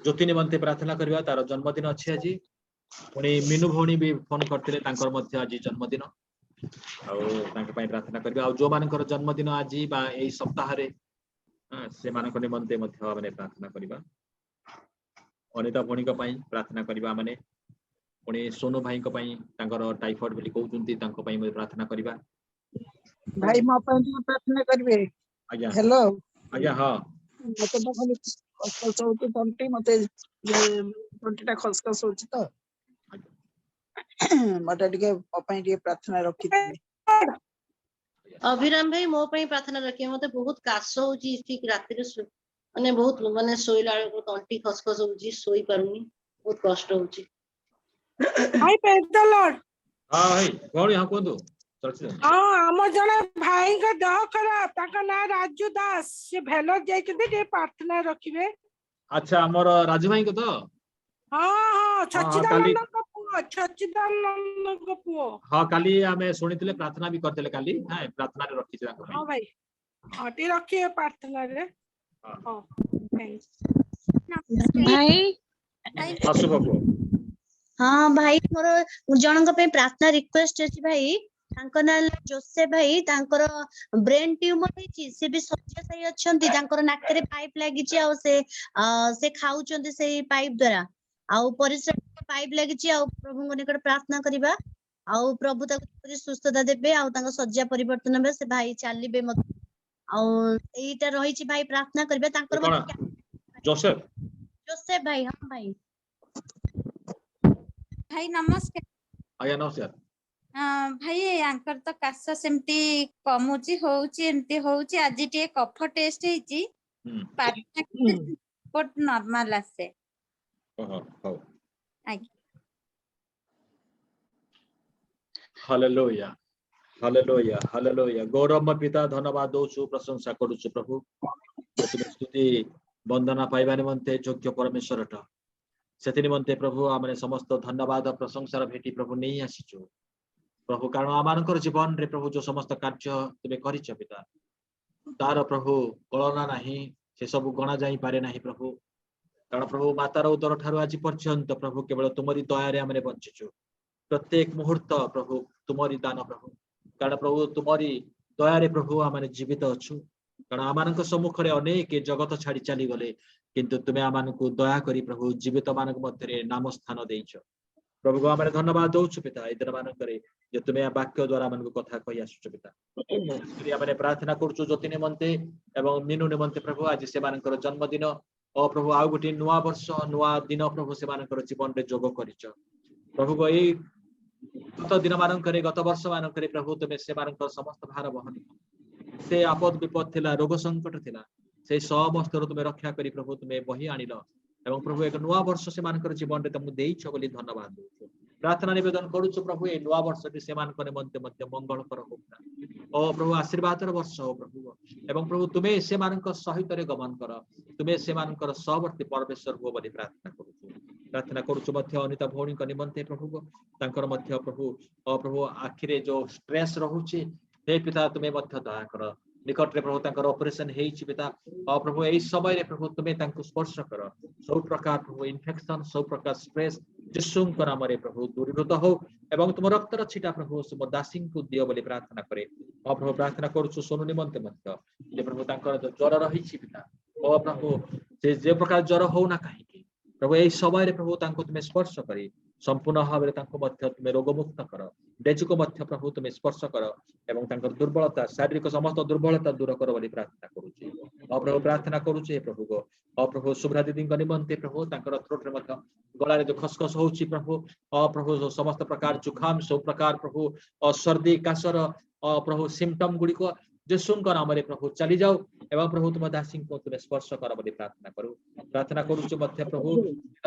ज्योति निमंते प्रार्थना करिबा तार जन्मदिन अछि आज पुणी मीनू भौणी भी फोन करथिले तांकर मध्य आज जन्मदिन आ तांके पई प्रार्थना करिबा आ जो मानकर जन्मदिन आज बा एई सप्ताह रे से मानक निमंते मध्य आमे प्रार्थना करिबा अनिता भौणी को पई प्रार्थना करिबा माने पुणी सोनू भाई को पई तांकर टाइफॉइड बोली कहउचुंती तांको पई म प्रार्थना करिबा भाई म पई प्रार्थना करबे आज्ञा हेलो आज्ञा हां मते तो खाली खसखस होती तंटी मते तंटीटा खसखस होची तो मते टिके पई टिके प्रार्थना रखी अभिराम भाई मो पई प्रार्थना रखिए मते बहुत काश होची ठीक रात्रि रे माने बहुत माने सोइला को तंटी खसखस होची सोई पारुनी बहुत कष्ट होची हाय प्रेज द लॉर्ड हां भाई कोन यहां कोंदो आम जड़े भाई का देह खराब ताका ना राजू दास से भेलो जाइछते जे प्रार्थना रखिबे। अच्छा हमर राजू भाई को तो हाँ हाँ काली सच्चिदानंद को पुओ हाँ काली आमे सुनिथिले प्रार्थना भी करथिले काली हां प्रार्थना रे रखि छै हाँ भाई हाँ टी रखिए प्रार्थना रे हाँ थैंक्स भाई शुभ को हाँ भाई मोर जनक पे प्रार्थना रिक्वेस्ट अछि भाई तांको ना जोसेफ भाई तांकर ब्रेन ट्यूमर हेछि से भी शଯ୍याशायी अछंती तांकर नाकरे पाइप लागि छि आ से खाउचंती से पाइप द्वारा आ परिश्रम पाइप लागि छि आ प्रभु को निकट प्रार्थना करिबा आ प्रभु ताको सुस्थता देबे आ तांको शଯ୍या परिवर्तन बे से भाई चालिबे मत आ एटा रही छि भाई प्रार्थना करिबे तांकर जोसेफ भाई हाँ भाई भाई नमस्कार। आया नमस्कार भाई यांकर तो काश सेमती कमुची होउची एमती होउची आज टे कफ टेस्ट हेची रिपोर्ट नॉर्मल आसे हालेलुया हालेलुया हालेलुया गौरव पिता धन्यवाद दउछु प्रशंसा करूछु प्रभु स्तुति वंदना पाइबा निमंते योग्य परमेश्वरटा सेति निमंते प्रभु आमने समस्त धन्यवाद प्रशंसार भेटी प्रभु नहीं आसीछु प्रभु कारण आमानकर जीवन रे प्रभु जो समस्त कार्य तुमे करिछ पिता तार प्रभु कलना नाही से सब गणा जाई पारे नाही प्रभु कारण प्रभु मातार उदर ठारू आज पर्यंत प्रभु केवल तुमरी दया रे आमने बंचिछु प्रत्येक मुहूर्त प्रभु तुमरी दान प्रभु कारण प्रभु तुमरी दया रे प्रभु आमने जीवित अछु कारण आमानक सम्मुख रे अनेक जगत छाड़ी चली गले किंतु तुमे आमानकु दया करी प्रभु जीवित मानक मध्य नाम स्थान देइछ प्रभु को आमने धन्यवाद दउछु पिता इदर मानकरे जे तुमे वाक्य द्वारा मानक कथा कहि आसुछ पिता स्त्री आमने प्रार्थना करछु ज्योति निमंते एवं मीनू निमंते प्रभु आज से मानकर जन्मदिन ओ प्रभु आउ गुटी नुआ वर्ष नुआ दिन प्रभु से मानकर जीवन रे जोग करिछ प्रभु को एई गत दिन मानकरे गत वर्ष मानकरे प्रभु तुमे से मानकर समस्त भार वहन से आपद विपद थिला रोग संकट थिला से समस्त तुमे रक्षा करी प्रभु तुमे बही आनिलो एवं प्रभु एक नुआ वर्ष से मानकर जीवन रे तुम देइछ बोली धन्यवाद दउछु प्रार्थना निवेदन करूछु प्रभु ए नुआ वर्ष रे से मानकर मध्य मध्य मंगल कर होता ओ प्रभु आशीर्वादर वर्ष हो प्रभु एवं प्रभु तुमे से मानकर सहित रे गमन कर तुमे से मानकर सहवर्ती परमेश्वर हो बोली प्रार्थना करूछु मध्य अनिता भौणी को निमंते प्रभु तांकर मध्य प्रभु ओ प्रभु आखिरे जो स्ट्रेस रहउछि हे पिता तुमे मध्य दया कर निकट रे प्रभु तांकर ऑपरेशन हेछि पिता ओ प्रभु एई समय रे प्रभु तुमे तांको स्पर्श कर सब प्रकार प्रभु इन्फेक्शन सब प्रकार स्ट्रेस जिसुंकर नाम रे प्रभु दूरीभूत हो एवं तुम रक्तर छिटा प्रभु सुम दासिंग को दियो बोली प्रार्थना करे ओ प्रभु प्रार्थना करूछु सोनु निमंते मध्य जे प्रभु तांकर ज्वर रहिछि पिता ओ प्रभु जे प्रकार ज्वर हो ना काहे प्रभु एई समय रे प्रभु तांको तुमे स्पर्श करी संपूर्ण भाव तांको मध्य तुमे रोग मुक्त कर डेजु को मध्य प्रभु तुमे स्पर्श कर एवं तांकर दुर्बलता शारीरिक समस्त दुर्बलता दूर कर बोली प्रार्थना करूची ओ प्रभु प्रार्थना करूची प्रभु को ओ प्रभु शुभ्रा दीदी को निमंते प्रभु तांकर थ्रोट रे मध्य गला रे जो खसखस होची प्रभु ओ प्रभु समस्त प्रकार जुखाम सब प्रकार प्रभु सर्दी काशर ओ प्रभु सिम्पटम गुडी को जिसुंकर नाम रे प्रभु चली जाओ एवं प्रभु तुम दासी को तुमे स्पर्श कर बोली प्रार्थना करूछु मध्य प्रभु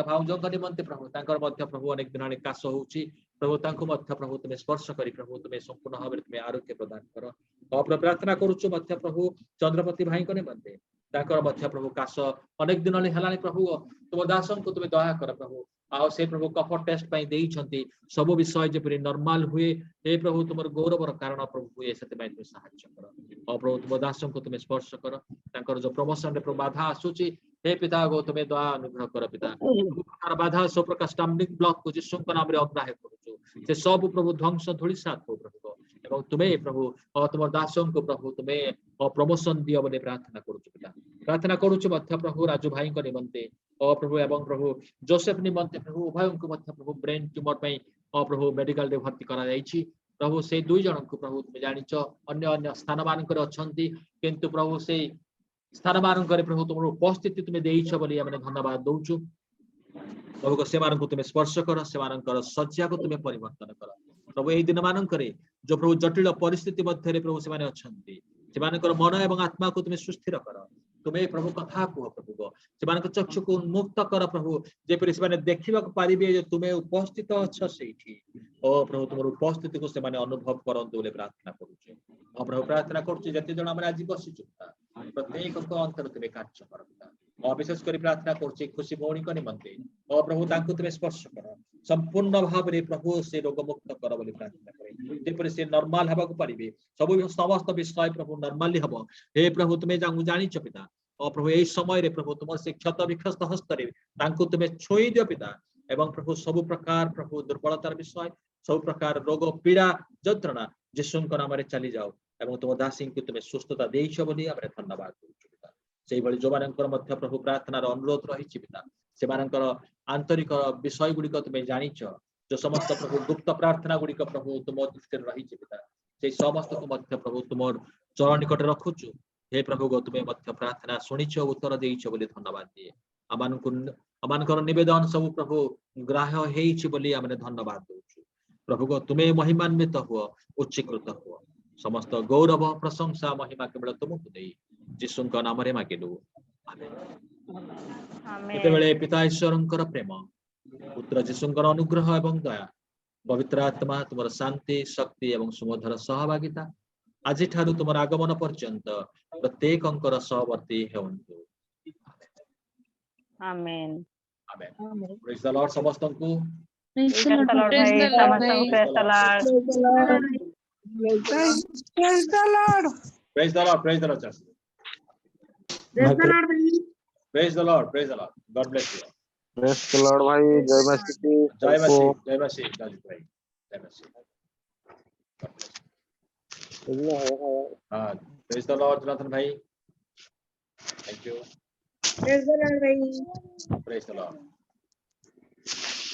भाउजो को निमंते प्रभु तांकर मध्य प्रभु अनेक दिन काश होउची प्रभु तांको मध्य प्रभु तुमे स्पर्श करी प्रभु तुमे संपूर्ण भाव रे तुमे आरोग्य प्रदान कर ओ प्रभु प्रार्थना करूछु मध्य प्रभु चंद्रपति भाई को निमंते तांकर मध्य प्रभु काश अनेक दिन हलानी प्रभु तुम दासन को तुमे दया कर प्रभु आओ से प्रभु कफ टेस्ट पाई देई छंती सब विषय जेपरि नॉर्मल हुए हे प्रभु तुमर गौरवर कारण प्रभु हुए सेते पाई तुमे सहाय्य कर ओ प्रभु तुम दासन को तुमे स्पर्श कर तांकर जो प्रमोशन रे प्रभु बाधा आसुची हे पिता गो तुमे दया अनुग्रह कर पिता प्रकार बाधा सब प्रकार स्टम्बिंग ब्लॉक को जिसु को नाम रे अग्राह्य करूछु से सब प्रभु ध्वंस धूलिसात हो प्रभु एवं तुमे प्रभु और तुम दासन को प्रभु तुमे प्रमोशन दियो बोले प्रार्थना करूछु पिता प्रार्थना करूछु मध्य प्रभु राजू भाई को निमंते ओ प्रभु एवं प्रभु जोसेफ निमंते प्रभु उभय को मध्य प्रभु ब्रेन ट्यूमर पई ओ प्रभु मेडिकल रे भर्ती करा जाईछि प्रभु से दुई जन को प्रभु तुमे जानिछ अन्य अन्य स्थान मानकर अछंती किंतु प्रभु से स्थान मानकर प्रभु तुमर उपस्थिति तुमे देइछ बोली हमने धन्यवाद दउछु प्रभु को से मानक तुमे स्पर्श कर से मानकर सज्जा को तुमे परिवर्तन कर प्रभु एई दिन मानकरे जो प्रभु जटिल परिस्थिति मध्य रे प्रभु से माने अछंती से मानकर मन एवं आत्मा को तुमे सुस्थिर कर तुम्हें प्रभु कथा कह प्रभु गो से चक्षु को उन्मुक्त कर प्रभु जेपरि से देखा पारे जे तुम्हें उपस्थित अच्छ से ओ प्रभु तुम उपस्थिति को से अनुभव करंतु बोले प्रार्थना करुचे ओ प्रभु प्रार्थना करुचे जते जण हम आज बसी प्रत्येक अंतर तुम्हें कार्य कर विशेष कर प्रार्थना करुचे खुशी भौणी को निमंते ओ प्रभु तांको तुम्हें स्पर्श कर संपूर्ण भाव में प्रभु से रोग मुक्त कर बोले प्रार्थना करे जेपरि से नॉर्मल हबा को पारिबे सब समस्त विषय प्रभु नॉर्मली हबो हे प्रभु तुम्हें जानिछ पिता ओ प्रभु यही समय रे प्रभु तुम से क्षत विक्षत हस्त रे तांको तुम्हें छोई दियो पिता एवं प्रभु सब प्रकार प्रभु दुर्बलतार विषय सब प्रकार रोग पीड़ा जंत्रणा यीशु नाम रे चली जाओ एवं तुम दासी को तुम्हें सुस्थता देइछ बोली आमे धन्यवाद करूछु पिता सेही भली जो मानकर मध्य प्रभु प्रार्थनार अनुरोध रही पिता से मानकर आंतरिक विषय गुड़िक तुम्हें जानिछ जो समस्त प्रभु गुप्त प्रार्थना गुड़िक प्रभु तुम दृष्टि रही पिता से समस्त को मध्य प्रभु तुम चरण निकट रखुचु हे प्रभु गो तुम्हें मध्य प्रार्थना शुणिछ उत्तर देइछ बोली धन्यवाद दिए अमानकर निवेदन सब प्रभु ग्राह्य हेइछ बोली आमे धन्यवाद दउछु प्रभु गो तुम्हें महिमान्वित हुओ उच्चीकृत हुओ समस्त गौरव प्रशंसा महिमा केवल तुमको देई यीशु नाम रे मागिलु आमेन एतेबेले पिता ईश्वरंकर प्रेम पुत्र यीशुंकर अनुग्रह एवं दया पवित्र आत्मा तुम शांति शक्ति एवं सुमधुर सहभागिता आज ठारू तुम आगमन पर्यंत प्रत्येक अंकर सहवर्ती हेउंतु आमेन आमेन प्रेज द लॉर्ड समस्त को प्रेज द लॉर्ड भाई समस्त praise the Lord Praise the Lord. Praise the Lord Praise the Lord भाई। Praise the Lord God bless you praise the Lord भाई जय मसीह जय मसीह राजू भाई जय मसीह प्रेज द लॉर्ड जोनाथन भाई thank you Praise the Lord भाई। Praise the Lord